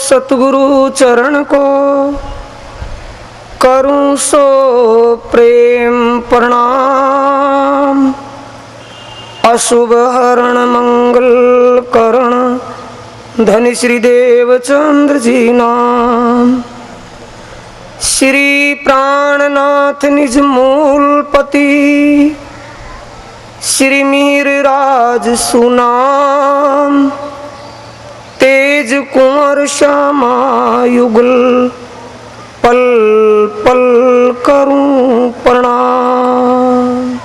सतगुरु चरण को करूं सो प्रेम प्रणाम। अशुभ हरण मंगल करण धनी श्री देवचंद्र जी नाम। श्री प्राणनाथ निज मूलपति श्री मिहिर राज सुनाम। तेज कुंवर श्यामा युगल पल पल करूं प्रणाम।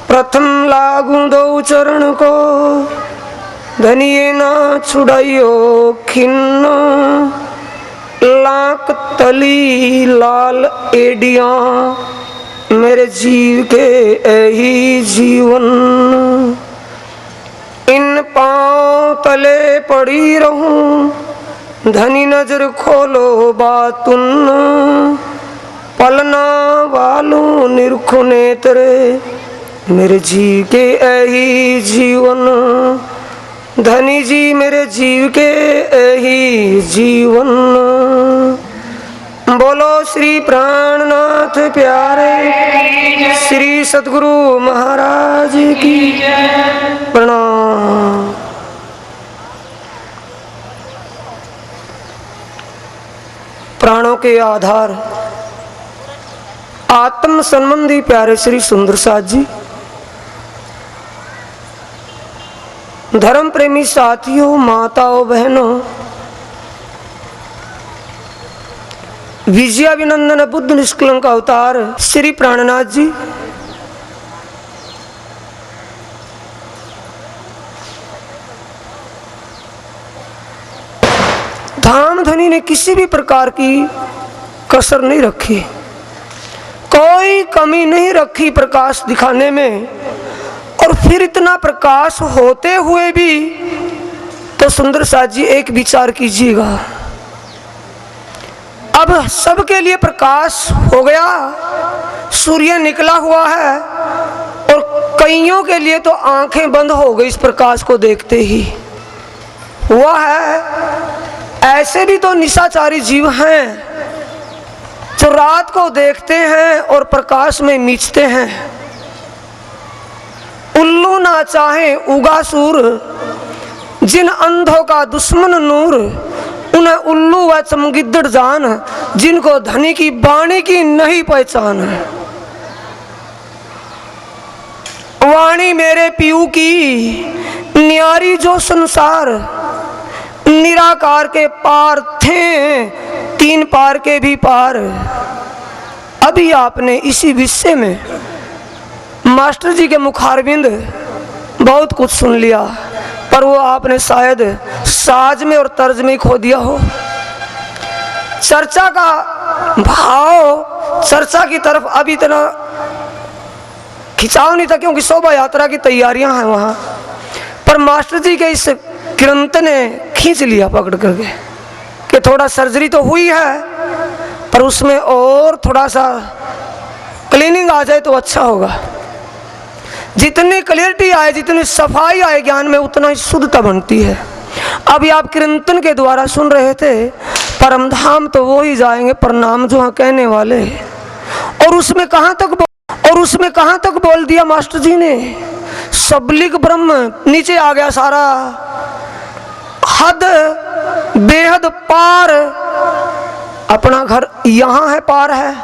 प्रथम लागू दो चरण को धनिये ना छुड़ाइयो खिन्न। लाख तली लाल एडिया मेरे जीव के यही जीवन। इन पांव तले पड़ी रहूं धनी नजर खोलो बातुन। पलना वालों निरखो नेत्र मेरे जीव के यही जीवन। धनी जी मेरे जीव के यही जीवन। बोलो श्री प्राणनाथ प्यारे श्री सतगुरु महाराज की प्रणाम। प्राणों के आधार आत्म संबंधी प्यारे श्री सुंदर साथ जी, धर्म प्रेमी साथियों, माताओं, बहनों, विजयाभिनंदन बुद्ध निष्कलंक अवतार श्री प्राणनाथ जी, धाम धनी ने किसी भी प्रकार की कसर नहीं रखी, कोई कमी नहीं रखी प्रकाश दिखाने में। और फिर इतना प्रकाश होते हुए भी तो सुंदर साथ जी एक विचार कीजिएगा, अब सबके लिए प्रकाश हो गया, सूर्य निकला हुआ है और कईयों के लिए तो आंखें बंद हो गई इस प्रकाश को देखते ही। हुआ है ऐसे भी तो निशाचारी जीव हैं जो रात को देखते हैं और प्रकाश में मीचते हैं। उल्लू ना चाहे उगा सूर, जिन अंधों का दुश्मन नूर। उन्हें उल्लू व चमगिद्दड़ जान, जिनको धनी की वाणी की नहीं पहचान। वाणी मेरे पीऊ की न्यारी जो संसार। निराकार के पार थे तीन पार के भी पार। अभी आपने इसी विषय में मास्टर जी के मुखारबिंद बहुत कुछ सुन लिया, पर वो आपने शायद साज में और तर्ज में खो दिया हो। चर्चा का भाव चर्चा की तरफ अभी इतना खिंचाव नहीं था, क्योंकि शोभा यात्रा की तैयारियां हैं वहां। पर मास्टर जी के इस किरंत ने खींच लिया पकड़ करके कि थोड़ा सर्जरी तो हुई है, पर उसमें और थोड़ा सा क्लीनिंग आ जाए तो अच्छा होगा। जितनी क्लियरिटी आए, जितनी सफाई आए ज्ञान में, उतना ही शुद्धता बनती है। अभी आप कीर्तन के द्वारा सुन रहे थे, परम धाम तो वो ही जाएंगे प्रणाम जो कहने वाले। और उसमें कहां तक बोल दिया मास्टर जी ने, सबलिग ब्रह्म नीचे आ गया सारा। हद बेहद पार, अपना घर यहां है, पार है।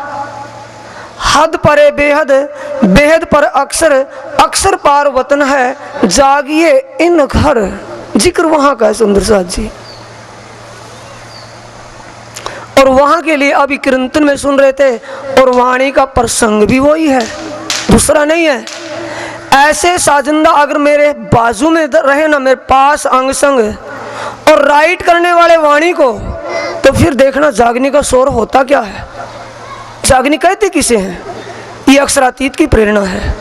हद परे बेहद, बेहद पर अक्षर, अक्षर पार वतन है। जागिए इन घर, जिक्र वहां का है सुंदर साथ जी। और वहां के लिए अभी कीर्तन में सुन रहे थे, और वाणी का प्रसंग भी वही है, दूसरा नहीं है। ऐसे साजिंदा अगर मेरे बाजू में रहे ना, मेरे पास अंग संग, और राइट करने वाले वाणी को, तो फिर देखना जागने का शोर होता क्या है। जागनी कहते किसे हैं? ये अक्षरातीत की प्रेरणा है।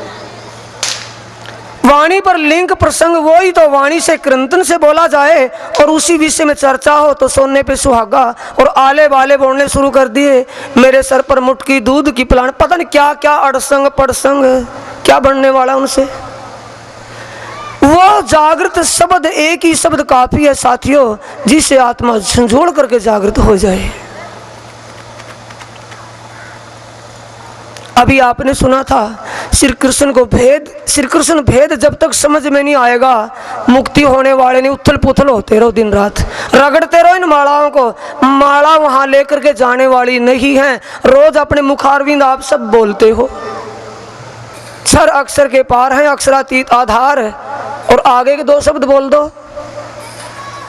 वाणी पर लिंक प्रसंग वही तो वाणी से कीर्तन से बोला जाए, और उसी विषय में चर्चा हो तो सोने पे सुहागा, और आले वाले बोलने शुरू कर दिए। मेरे सर पर मुटकी दूध की पिलाने, पता नहीं क्या क्या अड़संग पड़संग क्या बनने वाला उनसे। वो वो जागृत शब्द, एक ही शब्द काफी है साथियों, जिसे आत्मा झंझोड़ करके जागृत हो जाए। अभी आपने सुना था श्री कृष्ण को भेद, श्री कृष्ण भेद जब तक समझ में नहीं आएगा, मुक्ति होने वाले नहीं, उथल पुथल होते रहो, दिन रात रगड़ते रहो इन मालाओं को। माला वहां लेकर के जाने वाली नहीं है। रोज अपने मुखारविंद आप सब बोलते हो, क्षर अक्षर के पार है, अक्षरातीत आधार है। और आगे के दो शब्द बोल दो,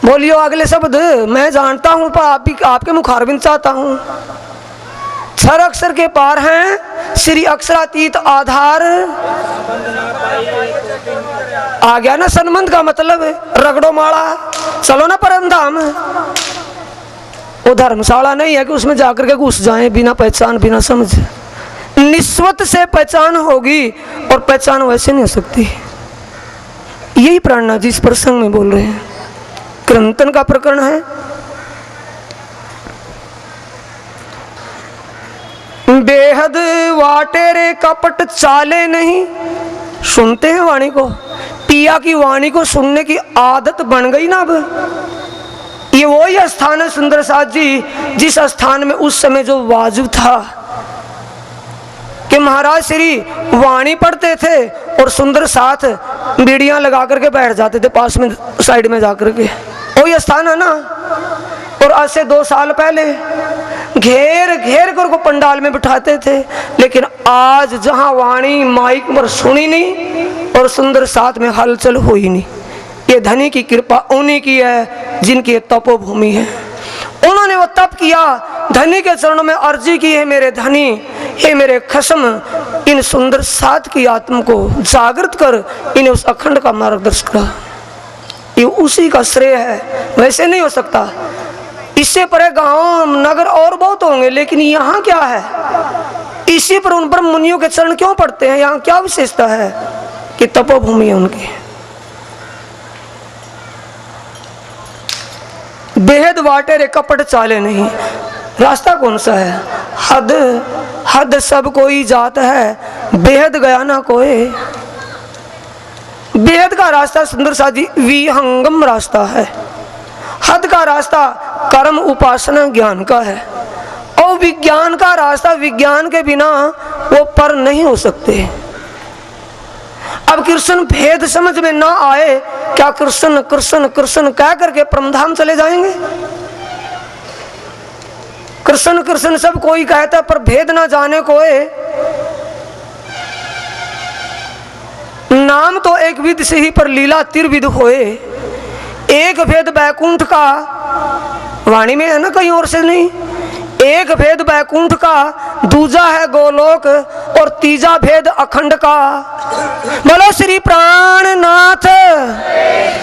बोलियो अगले शब्द। मैं जानता हूं पर आप भी आपके मुखारविंद चाहता हूं। क्षर अक्षर के पार हैं, श्री अक्षरातीत आधार। आ गया ना संबंध का मतलब, रगड़ो माला, चलो ना परम धाम। वो धर्मशाला नहीं है कि उसमें जाकर के घुस जाए बिना पहचान बिना समझ। निस्वत से पहचान होगी और पहचान वैसे नहीं हो सकती। यही प्रेरणा जिस प्रसंग में बोल रहे हैं, क्रंतन का प्रकरण है। बेहद वाटे रे कपट चाले नहीं। सुनते हैं वाणी को, पिया की वाणी को सुनने की आदत बन गई ना। अब ये वही स्थान है सुंदर साथ जी, जिस स्थान में उस समय जो वाजिब था कि महाराज श्री वाणी पढ़ते थे और सुंदर साथ बीड़ियां लगा करके बैठ जाते थे पास में साइड में जाकर के। वही स्थान है ना। और आज से 2 साल पहले घेर घेर कर को पंडाल में बिठाते थे, लेकिन आज जहां वाणी माइक पर सुनी नहीं और सुंदर साथ में हलचल हुई नहीं। ये धनी की कृपा उन्हीं की है जिनकी तपोभूमि है। उन्होंने वो तप किया, धनी के चरणों में अर्जी की है, मेरे धनी, हे मेरे खसम, इन सुंदर साथ की आत्मा को जागृत कर इन्हें उस अखंड का मार्गदर्शन करा। ये उसी का श्रेय है, वैसे नहीं हो सकता। इससे परे गांव नगर और बहुत होंगे, लेकिन यहाँ क्या है? इसी पर उन पर मुनियों के चरण क्यों पड़ते हैं? यहाँ क्या विशेषता है कि तपोभूमि है उनकी। बेहद वाटे रे कपट चाले नहीं। रास्ता कौन सा है? हद हद सब कोई जात है, बेहद गया ना कोई। बेहद का रास्ता सुंदर सा जी विहंगम रास्ता है। हद का रास्ता कर्म उपासना ज्ञान का है, और विज्ञान का रास्ता विज्ञान के बिना वो पर नहीं हो सकते। अब कृष्ण भेद समझ में ना आए, क्या कृष्ण कृष्ण कृष्ण कह करके परमधाम चले जाएंगे? कृष्ण कृष्ण सब कोई कहता पर भेद ना जाने कोई। नाम तो एक विध से ही पर लीला तिरविध होए। एक भेद बैकुंठ का, वाणी में है ना, कहीं और से नहीं। एक भेद बैकुंठ का, दूजा है गोलोक, और तीजा भेद अखंड का। बोलो श्री प्राणनाथ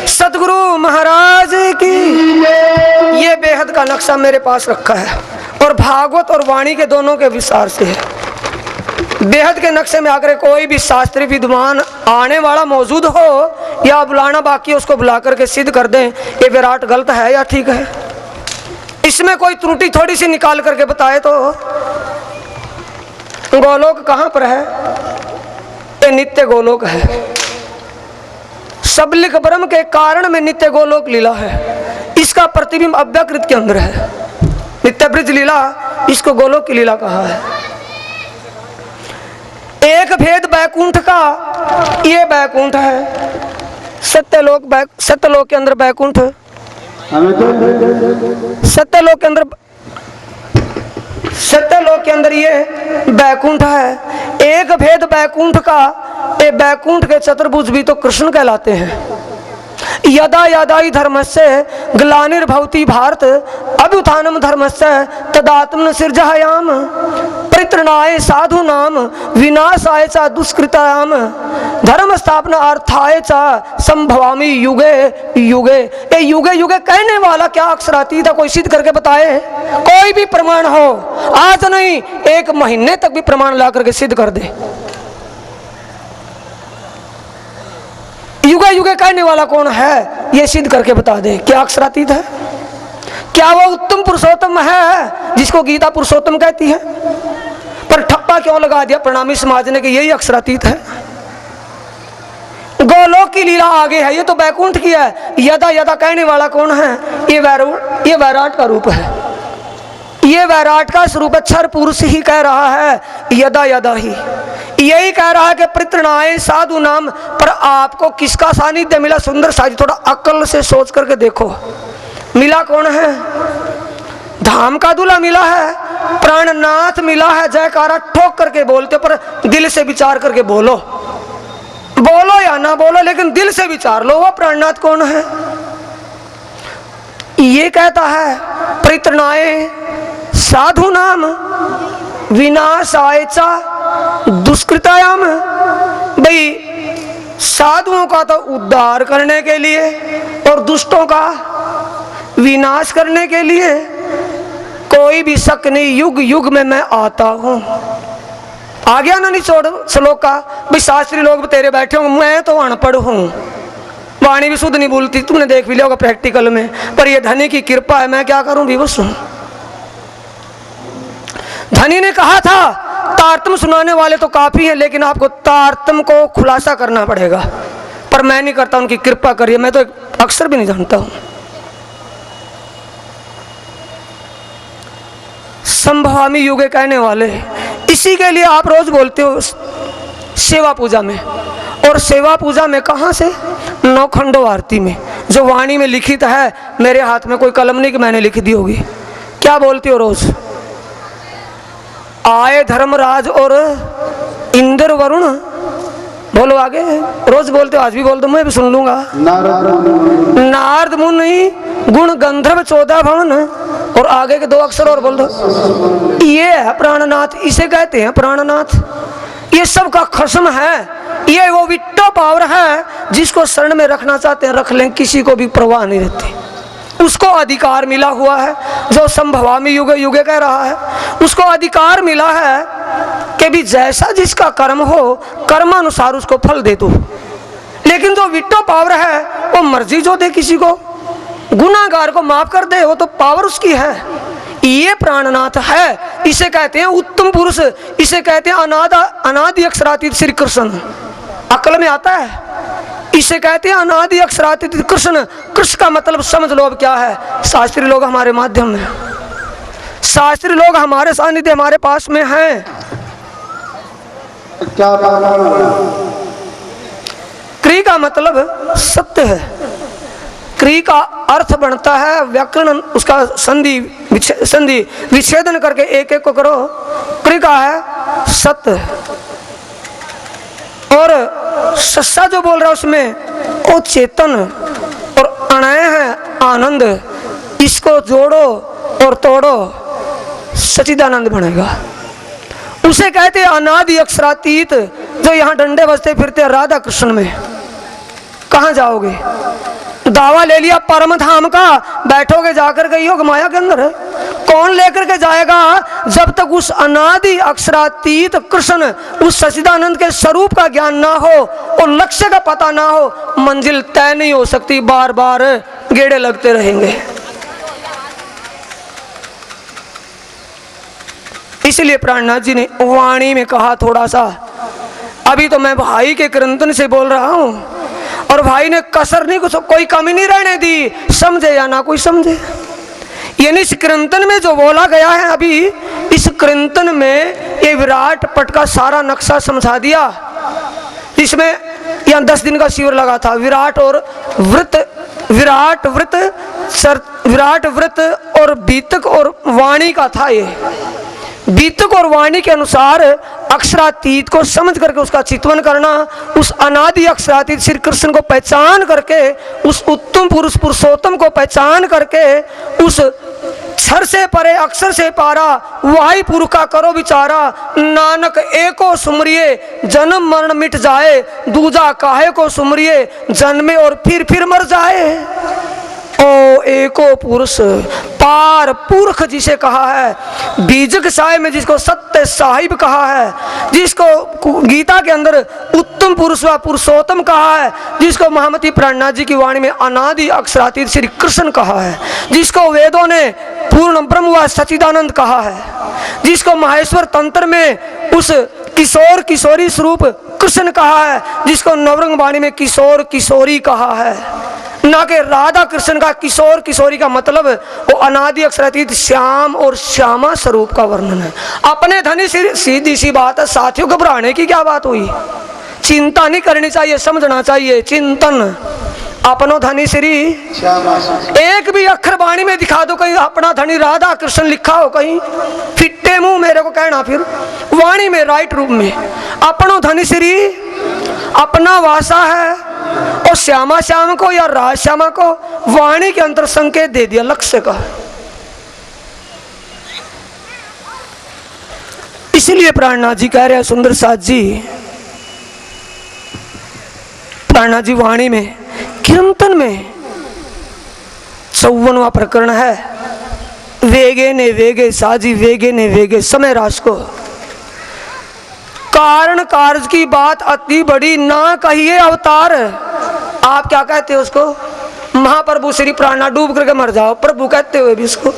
सदगुरु महाराज की। ये बेहद का नक्शा मेरे पास रखा है, और भागवत और वाणी के दोनों के विस्तार से है। बेहद के नक्शे में आकर कोई भी शास्त्री विद्वान आने वाला मौजूद हो या बुलाना बाकी, उसको बुला करके सिद्ध कर दें ये विराट गलत है या ठीक है। इसमें कोई त्रुटि थोड़ी सी निकाल करके बताए तो। गोलोक कहाँ पर है? ये नित्य गोलोक है। सबलिक ब्रह्म के कारण में नित्य गोलोक लीला है। इसका प्रतिबिंब अव्यकृत के अंदर है। नित्य ब्रज लीला, इसको गोलोक की लीला कहा है। एक भेद बैकुंठ का, ये बैकुंठ है। सत्यलोक के अंदर बैकुंठ, सत्यलोक के अंदर ये बैकुंठ है। एक भेद बैकुंठ का, ये बैकुंठ के चतुर्भुज भी तो कृष्ण कहलाते हैं। यदा यदा ही धर्मस्य ग्लानिर्भवति भारत अभ्युत्थानम धर्मस्य तदात्मन सिर्जयाम परित्रणाय साधूनाम विनाशाय च दुष्कृतायाम धर्म स्थापना अर्थाय च संभवामि युगे युगे। ये युगे युगे कहने वाला क्या अक्षरातीत है? कोई सिद्ध करके बताए? कोई भी प्रमाण हो, आज नहीं 1 महीने तक भी प्रमाण ला करके सिद्ध कर दे। युगे युगे कहने वाला कौन है? ये सिद्ध करके बता दे। क्या अक्षरातीत है? क्या वो उत्तम पुरुषोत्तम है जिसको गीता पुरुषोत्तम कहती है? पर ठप्पा क्यों लगा दिया प्रणामी समाज ने कि यही अक्षरातीत है? गोलोक की लीला आगे है, ये तो बैकुंठ की है। यदा यदा कहने वाला कौन है? ये वैराट का रूप है, ये वैराट का स्वरूप अक्षर पुरुष ही कह रहा है यदा यदा ही। यही कह रहा है कि परित्रणाय साधु नाम। पर आपको किसका सानिध्य मिला? सुंदर साजी, थोड़ा अक्ल से सोच करके देखो, मिला कौन है? धाम का दूल्हा मिला है, प्राणनाथ मिला है। जयकारा ठोक करके बोलते, पर दिल से विचार करके बोलो, बोलो या ना बोलो, लेकिन दिल से विचार लो, वो प्राणनाथ कौन है? ये कहता है परित्रणाय साधु नाम विनाशाय च दुष्कृतायाम। भाई साधुओं का तो उद्धार करने के लिए और दुष्टों का विनाश करने के लिए कोई भी शक नहीं, युग युग में मैं आता हूं। आ गया ना निचोड़ श्लोक का? भाई शास्त्री लोग तेरे बैठे होंगे, मैं तो अनपढ़ हूं, वाणी भी शुद्ध नहीं बोलती, तुमने देख भी लिया होगा प्रैक्टिकल में, पर ये धनी की कृपा है, मैं क्या करूं, विवश हूं। धनी ने कहा था तारतम सुनाने वाले तो काफी हैं, लेकिन आपको तारतम को खुलासा करना पड़ेगा, पर मैं नहीं करता, उनकी कृपा करिए, मैं तो एक अक्षर भी नहीं जानता हूं। संभवामी युगे कहने वाले, इसी के लिए आप रोज बोलते हो सेवा पूजा में। और सेवा पूजा में कहाँ से? नौखंडो आरती में, जो वाणी में लिखित है, मेरे हाथ में कोई कलम नहीं कि मैंने लिख दी होगी। क्या बोलती हो रोज? आए धर्मराज और इंद्र वरुण, बोलो आगे, रोज बोलते हो, आज भी बोल दो, मैं भी सुन लूंगा। नारद मुनि गुण गंधर्व 14 भवन, और आगे के 2 अक्षर और बोल दो। ये है प्राणनाथ, इसे कहते हैं प्राणनाथ। ये सब का खसम है, ये वो विट्टो पावर है जिसको शरण में रखना चाहते हैं रख लें, किसी को भी परवाह नहीं रहती। उसको अधिकार मिला हुआ है, जो संभवामी युगे युगे कह रहा है, उसको अधिकार मिला है कि भी जैसा जिसका कर्म हो, कर्मानुसार उसको फल दे दो। लेकिन जो विट्टो पावर है वो मर्जी जो दे, किसी को गुनाहगार को माफ कर दे, वो तो पावर उसकी है। ये प्राणनाथ है, इसे कहते हैं उत्तम पुरुष, इसे कहते हैं अनादि अक्षरातीत श्री कृष्ण। अकल में आता है, इसे कहते हैं अनादि अक्षरातीत कृष्ण। कृष्ण का मतलब समझ लो अब क्या है। शास्त्री लोग हमारे माध्यम में, शास्त्री लोग हमारे सानिध्य हमारे पास में हैं। क्या क्री का मतलब सत्य है, क्री का अर्थ बनता है व्याकरण, उसका संधि विच्छेदन करके एक एक को करो। क्री का है सत्य, और सस्सा जो बोल रहा है उसमें वो चेतन, और अणय है आनंद। इसको जोड़ो और तोड़ो, सच्चिदानंद बनेगा। उसे कहते हैं अनादि अक्षरातीत। जो यहाँ डंडे बजते फिरते हैं राधा कृष्ण में, कहाँ जाओगे? दावा ले लिया परम धाम का, बैठोगे जाकर के योग माया के अंदर। कौन लेकर के जाएगा? जब तक उस अनादि अक्षरातीत कृष्ण, उस सच्चिदानंद के स्वरूप का ज्ञान ना हो और लक्ष्य का पता ना हो, मंजिल तय नहीं हो सकती, बार बार गेड़े लगते रहेंगे। इसलिए प्राणनाथ जी ने वाणी में कहा थोड़ा सा। अभी तो मैं भाई के क्रंदन से बोल रहा हूं, और भाई ने कसर नहीं, कुछ कोई कमी नहीं रहने दी, समझे या ना कोई समझे। यानी इस क्रंदन में जो बोला गया है, अभी इस क्रंदन में ये विराट पट का सारा नक्शा समझा दिया। इसमें यहाँ 10 दिन का शिविर लगा था। विराट व्रत और बीतक और वाणी का था। ये बीतक और वाणी के अनुसार अक्षरातीत को समझ करके उसका चित्वन करना, उस अनादि अक्षरातीत श्री कृष्ण को पहचान करके, उस उत्तम पुरुष पुरुषोत्तम को पहचान करके, उस क्षर से परे अक्षर से पारा वाही पुरुष का करो विचारा। नानक एको सुमरिए जन्म मरण मिट जाए, दूजा काहे को सुमरिए जन्मे और फिर मर जाए। ओ एको पुरुष पार पुरख जिसे कहा है, बीजक साय में जिसको सत्य साहिब कहा है, जिसको गीता के अंदर उत्तम पुरुष व पुरुषोत्तम कहा है, जिसको महामती प्राणनाथ जी की वाणी में अनादि अक्षरातीत श्री कृष्ण कहा है, जिसको वेदों ने पूर्ण ब्रह्म व सच्चिदानंद कहा है, जिसको माहेश्वर तंत्र में उस किशोर किशोरी स्वरूप कृष्ण कहा है, जिसको नवरंग वाणी में किशोर किशोरी कहा है, ना कि राधा कृष्ण का किशोर किशोरी का मतलब वो अनादि अक्षरातीत श्याम और श्यामा स्वरूप का वर्णन है। अपने धनी सीधी सी बात है साथियों, घबराने की क्या बात हुई, चिंता नहीं करनी चाहिए, समझना चाहिए। चिंतन अपनो धनी श्री, एक भी अक्षर वाणी में दिखा दो कहीं अपना धनी राधा कृष्ण लिखा हो कहीं, फिट्टे मुंह मेरे को कहना, फिर वाणी में राइट रूप में अपनो धनी श्री अपना वासा है, और श्यामा श्याम को या राज श्यामा को वाणी के अंतर संकेत दे दिया लक्ष्य का। इसलिए प्राणनाथ जी कह रहे हैं, सुंदर साथ जी, प्राणनाथ जी वाणी में कीर्तन में 54वां प्रकरण है, वेगे ने वेगे साजी वेगे ने वेगे समय रास को, कारण कार्य की बात अति बड़ी ना कहिए अवतार। आप क्या कहते हो उसको, महाप्रभु श्री प्राणनाथ डूब करके मर जाओ, प्रभु कहते हुए भी उसको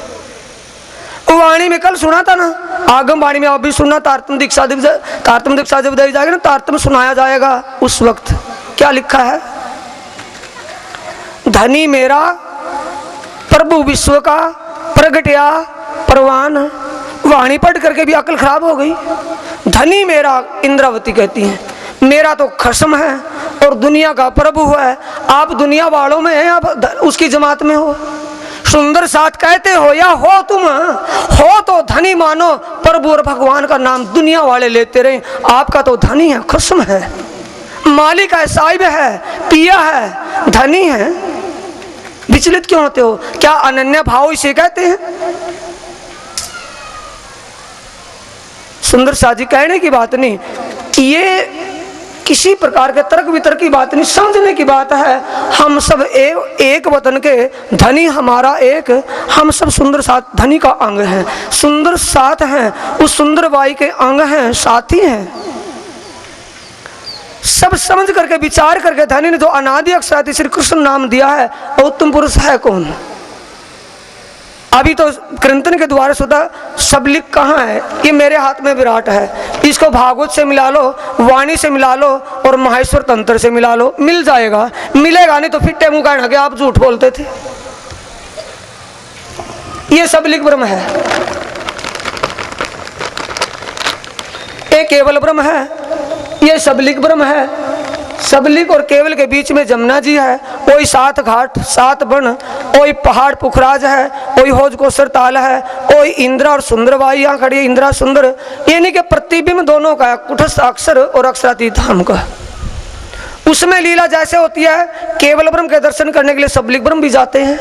वाणी में कल सुना था ना, आगम वाणी में आप भी सुनना, तारतम दीक्षा जब दी जाएगी ना, तारतम सुनाया जाएगा, उस वक्त क्या लिखा है, धनी मेरा प्रभु विश्व का प्रगटिया परवान। वाणी पढ़ करके भी अकल खराब हो गई। धनी मेरा इंद्रावती कहती है, मेरा तो खसम है और दुनिया का प्रभु है। आप दुनिया वालों में हैं, आप उसकी जमात में हो। सुंदर साथ कहते हो या हो तुम, हो तो धनी मानो, प्रभु और भगवान का नाम दुनिया वाले लेते रहे। आपका तो धनी है, खसम है, मालिक है, साहिब है, पिया है, धनी है, विचलित क्यों होते हो? क्या अनन्य भाव इसे कहते हैं? सुंदर साजी कहने की बात नहीं, ये किसी प्रकार के तर्क वितर्क की बात नहीं, समझने की बात है। हम सब एक वतन के धनी, हमारा एक, हम सब सुंदर साथ धनी का अंग हैं, सुंदर साथ हैं, उस सुंदर बाई के अंग हैं, साथी हैं। सब समझ करके विचार करके धनी ने जो अनादि अक्षरादि श्री कृष्ण नाम दिया है, उत्तम पुरुष है कौन? अभी तो कीर्तन के द्वारा सुधा सबलिक कहाँ है? ये मेरे हाथ में विराट है, इसको भागवत से मिला लो, वाणी से मिला लो और माहेश्वर तंत्र से मिला लो, मिल जाएगा। मिलेगा नहीं तो फिट्टे मुंह कहना कि आप झूठ बोलते थे। ये सबलिक ब्रह्म है, एक केवल ब्रह्म है, ये सबलिक ब्रह्म है। सबलिक और केवल के बीच में जमुना जी है, वही 7 घाट 7 वन, वही पहाड़ पुखराज है, वही होज कोसर ताल है, वही इंद्रा और सुंदरबाई यहाँ खड़ी है, इंद्रा सुंदर, ये नहीं कि प्रतिबिंब दोनों का है, कुटस्थ अक्षर और अक्षरातीत धाम का। उसमें लीला जैसे होती है, केवल ब्रह्म के दर्शन करने के लिए सबलिक ब्रह्म भी जाते हैं।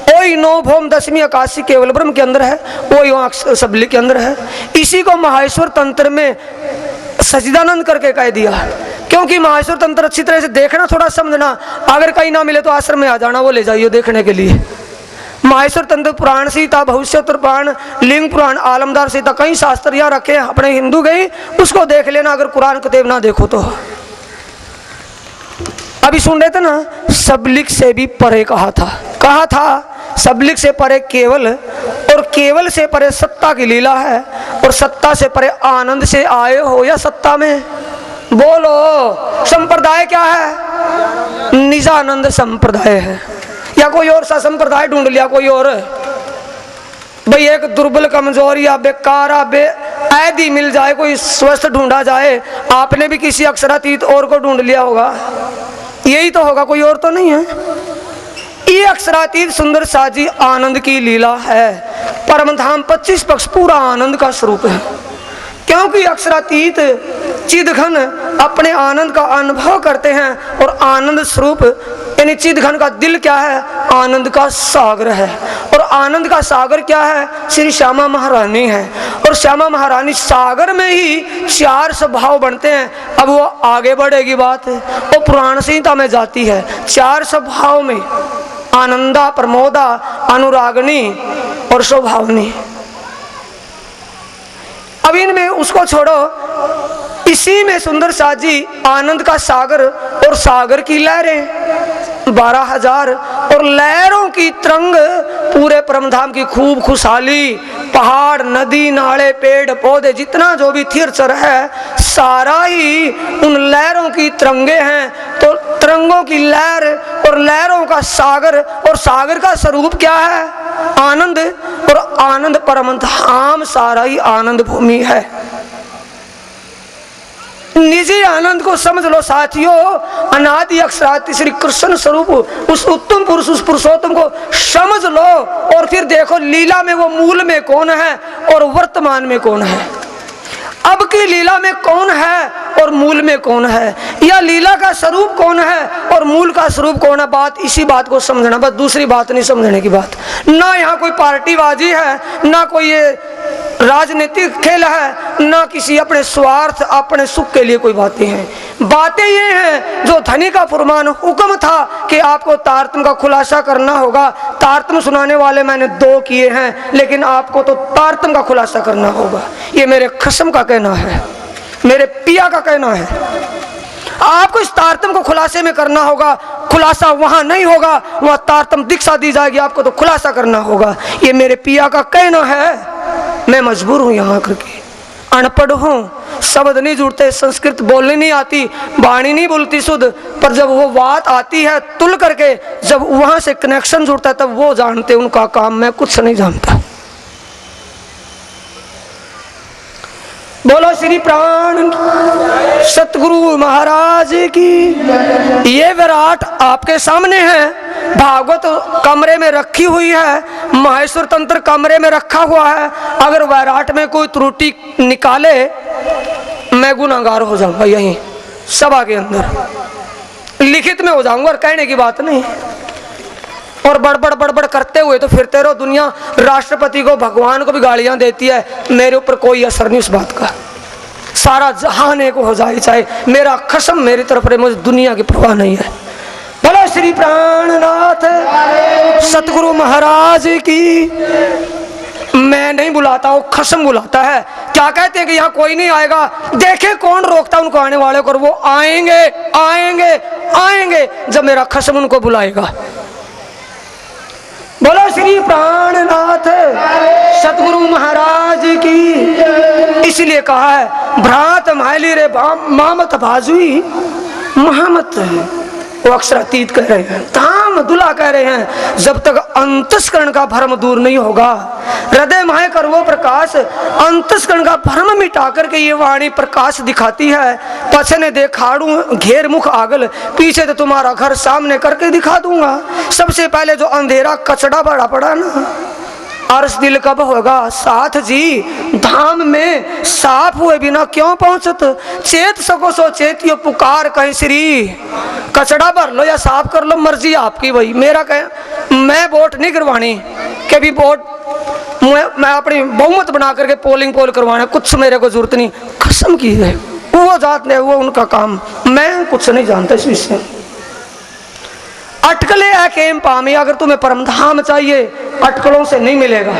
वही 9 भौम 10वीं आकाशी केवल ब्रह्म के अंदर है, वही वहाँ सबलिक के अंदर है। इसी को माहेश्वर तंत्र में सचिदानंद करके कह दिया, क्योंकि माहेश्वर तंत्र अच्छी तरह से देखना, थोड़ा समझना। अगर कहीं ना मिले तो आश्रम में आ जाना, वो ले जाइए देखने के लिए। माहेश्वर तंत्र पुराण सीता, भविष्योत्तर पुराण, लिंग पुराण, आलमदार सीता, कई शास्त्र यहाँ रखे हैं, अपने हिंदू गई उसको देख लेना, अगर कुरान किताब ना देखो तो। अभी सुन रहे थे ना, सबलिक से भी परे कहा था सबलिक से परे केवल, और केवल से परे सत्ता की लीला है, और सत्ता से परे आनंद से आए हो या सत्ता में? बोलो, संप्रदाय क्या है? निजानंद संप्रदाय है, या कोई और सा संप्रदाय ढूंढ लिया कोई और? भाई एक दुर्बल कमजोर या बेकार ऐदी मिल जाए, कोई स्वस्थ ढूंढा जाए, आपने भी किसी अक्षरातीत और को ढूंढ लिया होगा, यही तो होगा, कोई और तो नहीं है। ये अक्षरातीत सुंदर साजी आनंद की लीला है। परम धाम 25 पक्ष पूरा आनंद का स्वरूप है, क्योंकि अक्षरातीत चिदघन अपने आनंद का अनुभव करते हैं, और आनंद स्वरूप यानी चिदघन का दिल क्या है? आनंद का सागर है। और आनंद का सागर क्या है? श्री श्यामा महारानी है। और श्यामा महारानी सागर में ही 4 स्वभाव बनते हैं। अब वो आगे बढ़ेगी बात, वो पुराण संहिता में जाती है। 4 स्वभाव में आनंदा, प्रमोदा, अनुरागनी और स्वभावनी। अब इनमें उसको छोड़ो, इसी में सुंदर साजी आनंद का सागर और सागर की लहरें 12,000 और लहरों की तरंग पूरे परमधाम की खूब खुशहाली, पहाड़, नदी, नाले, पेड़ पौधे, जितना जो भी तीर्थचर है सारा ही उन लहरों की तरंगे हैं। तो तरंगों की लहर और लहरों का सागर, और सागर का स्वरूप क्या है? आनंद, और आनंद परम धाम सारा ही आनंद भूमि है। निजी आनंद को समझ लो साथियों, अनादि अक्षरादि श्री कृष्ण स्वरूप उस उत्तम पुरुष, उस पुरुषोत्तम को समझ लो, और फिर देखो लीला में वो मूल में कौन है और वर्तमान में कौन है। अब की लीला में कौन है और मूल में कौन है, या लीला का स्वरूप कौन है और मूल का स्वरूप कौन है। बात इसी बात को समझना, बस दूसरी बात नहीं समझने की बात। ना यहाँ कोई पार्टीबाजी है, ना कोई ये राजनीतिक खेल है, ना किसी अपने स्वार्थ अपने सुख के लिए कोई बातें हैं। बातें ये हैं जो धनी का फरमान हुक्म था कि आपको तारतम्य का खुलासा करना होगा। तारतम्य सुनाने वाले मैंने 2 किए हैं, लेकिन आपको तो तारतम्य का खुलासा करना होगा। ये मेरे खसम का कहना है, मेरे पिया का कहना है। आपको इस तारतम्य को खुलासे में करना होगा। खुलासा वहां नहीं होगा, वहां तारतम्य दीक्षा दी जाएगी, आपको तो खुलासा करना होगा। ये मेरे पिया का कहना है। मैं मजबूर हूं यहाँ करके, अनपढ़ हूं, शब्द नहीं जुड़ते, संस्कृत बोलनी नहीं आती, वाणी नहीं बोलती शुद्ध, पर जब वो बात आती है तुल करके, जब वहां से कनेक्शन जुड़ता है तब वो जानते उनका काम, मैं कुछ नहीं जानता। बोलो श्री प्राण सतगुरु महाराज की। ये विराट आपके सामने है, भागवत कमरे में रखी हुई है, माहेश्वर तंत्र कमरे में रखा हुआ है। अगर विराट में कोई त्रुटि निकाले, मैं गुनाहगार हो जाऊंगा यहीं सभा के अंदर, लिखित में हो जाऊंगा, और कहने की बात नहीं। और बड़बड़ बड़बड़ करते हुए तो फिरते रहो। दुनिया राष्ट्रपति को, भगवान को भी गालियां देती है, मेरे ऊपर कोई असर नहीं उस बात का। सारा जहान एक हो जाए, चाहे मेरा कसम मेरी तरफ रहे, मुझे दुनिया की परवाह नहीं है। बोलो श्री प्राणनाथ सतगुरु महाराज की। मैं नहीं बुलाता, वो खसम बुलाता है। क्या कहते हैं कि यहाँ कोई नहीं आएगा, देखे कौन रोकता उनको आने वाले को, और वो आएंगे आएंगे आएंगे जब मेरा खसम उनको बुलाएगा। बोलो श्री प्राणनाथ सतगुरु महाराज की। इसलिए कहा है भ्रात मायली रे मामत भाजुई महामत, वो अक्षरातीत कह रहे हैं, धाम दुला कह रहे हैं। जब तक अंतस्करण का भ्रम दूर नहीं होगा, हृदय माय कर वो प्रकाश, अंतस्करण का भ्रम मिटा करके ये वाणी प्रकाश दिखाती है। पछने देखाड़ू घेर मुख आगल, पीछे तो तुम्हारा घर सामने करके दिखा दूंगा। सबसे पहले जो अंधेरा कचड़ा बड़ा पड़ा ना, अर्श दिल कब होगा साथ जी, धाम में साफ हुए बिना क्यों पहुंचत। चेत सको सो चेतियो पुकार कहीं श्री, कचड़ा भर लो या साफ कर लो, मर्जी आपकी भाई। मेरा कह मैं वोट नहीं करवानी, कभी वोट मैं अपनी बहुमत बना करके पोलिंग पोल करवाना, कुछ मेरे को जरूरत नहीं। कसम की है, वो जात ने वो उनका काम, मैं कुछ नहीं जानता इस विषय। अटकले है केम पामी, अगर तुम्हें परमधाम चाहिए अटकलों से नहीं मिलेगा।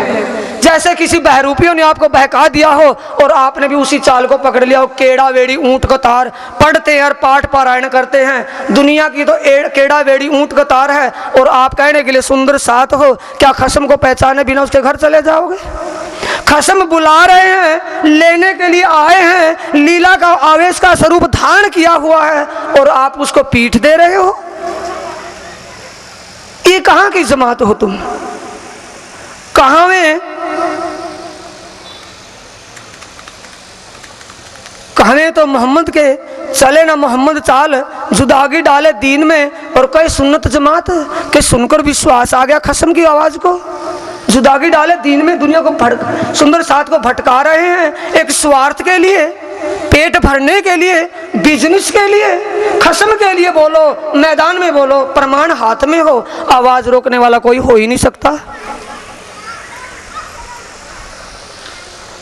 जैसे किसी बहरूपियों ने आपको बहका दिया हो और आपने भी उसी चाल को पकड़ लिया हो, केड़ा वेड़ी ऊंट का तार पढ़ते हैं और पाठ पारायण करते हैं। दुनिया की तो केड़ा वेड़ी ऊंट का तार है, और आप कहने के लिए सुंदर साथ हो, क्या खसम को पहचाने बिना उसके घर चले जाओगे। खसम बुला रहे हैं, लेने के लिए आए हैं, लीला का आवेश का स्वरूप धारण किया हुआ है, और आप उसको पीठ दे रहे हो। ये कहां की जमात हो तुम, कहां में कहने तो मोहम्मद के चले ना मोहम्मद चाल, जुदागी डाले दीन में, और कई सुन्नत जमात के सुनकर विश्वास आ गया खसम की आवाज को। जुदागी डाले दीन में, दुनिया को सुंदर साथ को भटका रहे हैं एक स्वार्थ के लिए, पेट भरने के लिए, बिजनेस के लिए, खसम के लिए बोलो, मैदान में बोलो, प्रमाण हाथ में हो, आवाज रोकने वाला कोई हो ही नहीं सकता।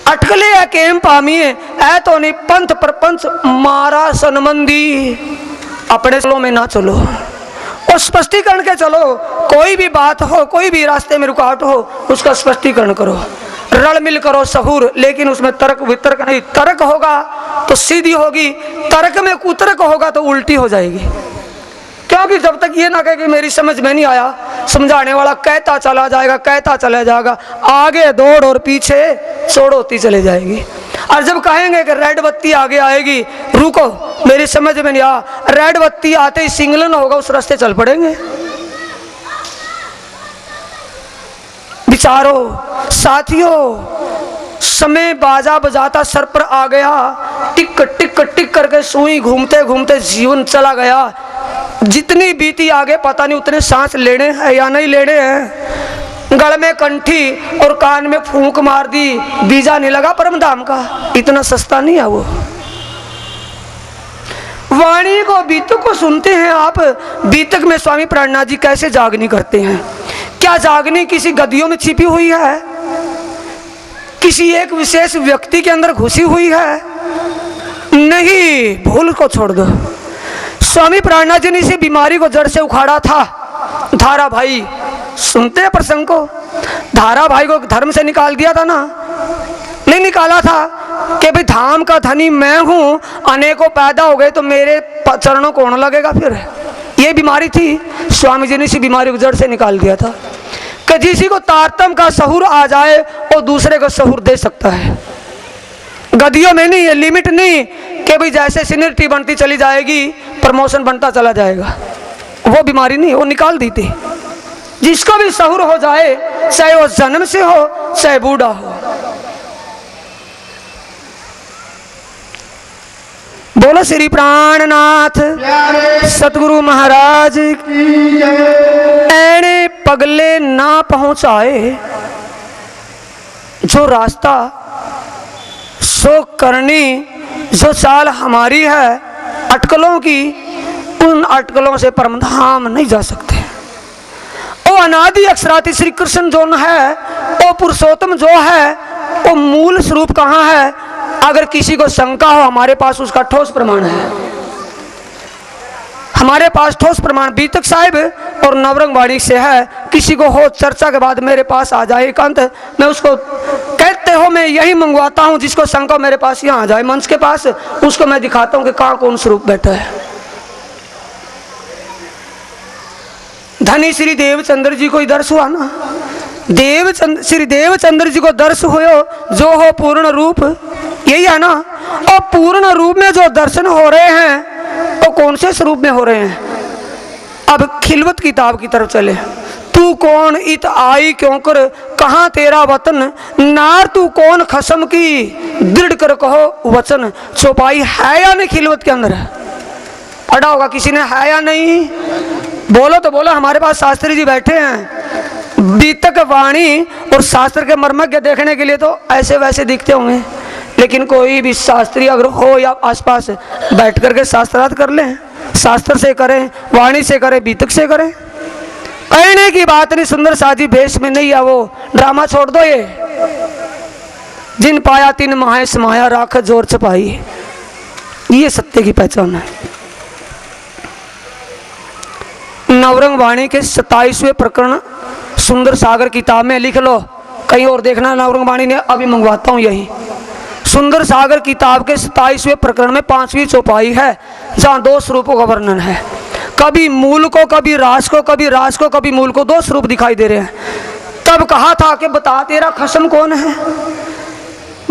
अटकले है केम पामिए ऐ तो नहीं पंथ प्रपंच मारा सनमंदी, अपने स्लो में ना चलो और स्पष्टीकरण के चलो। कोई भी बात हो, कोई भी रास्ते में रुकावट हो, उसका स्पष्टीकरण करो, रल मिल करो सहूर, लेकिन उसमें तर्क वितर्क नहीं। तर्क होगा तो सीधी होगी, तर्क में कुतर्क होगा तो उल्टी हो जाएगी। क्योंकि जब तक ये ना कहे कि मेरी समझ में नहीं आया, समझाने वाला कहता चला जाएगा, कहता चला जाएगा, आगे दौड़ और पीछे छोड़ होती चले जाएगी। और जब कहेंगे कि रेड बत्ती आगे आएगी, रुको, मेरी समझ में नहीं आ, रेड बत्ती आते ही सिग्नल होगा, उस रास्ते चल पड़ेंगे। विचारो साथियों, समय बाजा बजाता सर पर आ गया, टिक टिक टिक करके सुई घूमते घूमते जीवन चला गया। जितनी बीती आगे पता नहीं उतने सांस लेने हैं या नहीं लेने हैं। गल में कंठी और कान में फूंक मार दी, बीजा नहीं लगा परम धाम का। इतना सस्ता नहीं है वो। वाणी को, बीतक को सुनते हैं आप। बीतक में स्वामी प्राणनाथ जी कैसे जागनी करते हैं। क्या जागनी किसी गद्दियों में छिपी हुई है, किसी एक विशेष व्यक्ति के अंदर घुसी हुई है? नहीं, भूल को छोड़ दो। स्वामी प्राणनाथ जी ने इसी बीमारी को जड़ से उखाड़ा था। धारा भाई, सुनते हैं प्रसंग को? धारा भाई को धर्म से निकाल दिया था ना? नहीं निकाला था कि भाई धाम का धनी मैं हूं, अनेकों पैदा हो गए तो मेरे चरणों को कौन लगेगा? फिर ये बीमारी थी। स्वामी जी ने इसी बीमारी को जड़ से निकाल दिया था कि जिसी को तारतम का सहूर आ जाए वो दूसरे को सहूर दे सकता है। गद्दियों में नहीं है, लिमिट नहीं कि भाई जैसे सीनियरिटी बनती चली जाएगी प्रमोशन बनता चला जाएगा। वो बीमारी नहीं, वो निकाल दी थी। जिसको भी सहूर हो जाए, चाहे वो जन्म से हो चाहे बूढ़ा हो। बोलो श्री प्राणनाथ सतगुरु महाराज। ऐने पगले ना पहुंचाए जो रास्ता, सो करनी जो चाल हमारी है अटकलों की, उन अटकलों से परम धाम नहीं जा सकते। वो अनादि अक्षराति श्री कृष्ण जो है, वो पुरुषोत्तम जो है, वो मूल स्वरूप कहाँ है? अगर किसी को शंका हो, हमारे पास उसका ठोस प्रमाण है। हमारे पास ठोस प्रमाण बीतक साहिब और नवरंग वाणी से है। किसी को हो चर्चा के बाद मेरे पास आ जाए एकांत, मैं उसको कहते हो मैं यही मंगवाता हूँ, जिसको शंका मेरे पास यहाँ आ जाए मंच के पास, उसको मैं दिखाता हूँ कि कहाँ कौन स्वरूप बैठा है। धनी श्री देवचंद्र जी को दर्श हुआ ना, श्री देवचंद्र जी को दर्श हो जो हो पूर्ण रूप, यही है ना। और पूर्ण रूप में जो दर्शन हो रहे हैं तो कौन से स्वरूप में हो रहे हैं? अब खिलवत किताब की तरफ चले। तू कौन इत आई क्यों कर, कहाँ तेरा वतन, नार तू कौन खसम की, दृढ़ कर कहो वचन। चौपाई है या नहीं खिलवत के अंदर? पढ़ा होगा किसी ने, है या नहीं? बोलो तो बोलो। हमारे पास शास्त्री जी बैठे हैं। बीतक वाणी और शास्त्र के मर्मज्ञ देखने के लिए तो ऐसे वैसे दिखते होंगे, लेकिन कोई भी शास्त्री अगर हो या आसपास बैठ करके शास्त्रार्थ कर लें, शास्त्र से करें, वाणी से करें, बीतक से करें, कहने की बात नहीं। सुंदर साजी भेष में नहीं है वो, ड्रामा छोड़ दो। ये जिन पाया तिन माहे समाया, राख जोर छपाई, ये सत्य की पहचान है। नवरंग वाणी के 27वें प्रकरण सुंदर सागर किताब में लिख लो, कहीं और देखना। नवरंग वाणी ने अभी मंगवाता हूँ यही। सुंदर सागर किताब के 27वें प्रकरण में 5वीं चौपाई है, जहाँ 2 स्वरूपों का वर्णन है। कभी मूल को, कभी रास को, कभी रास को, कभी मूल को, 2 स्वरूप दिखाई दे रहे हैं। तब कहा था कि बता तेरा खसम कौन है?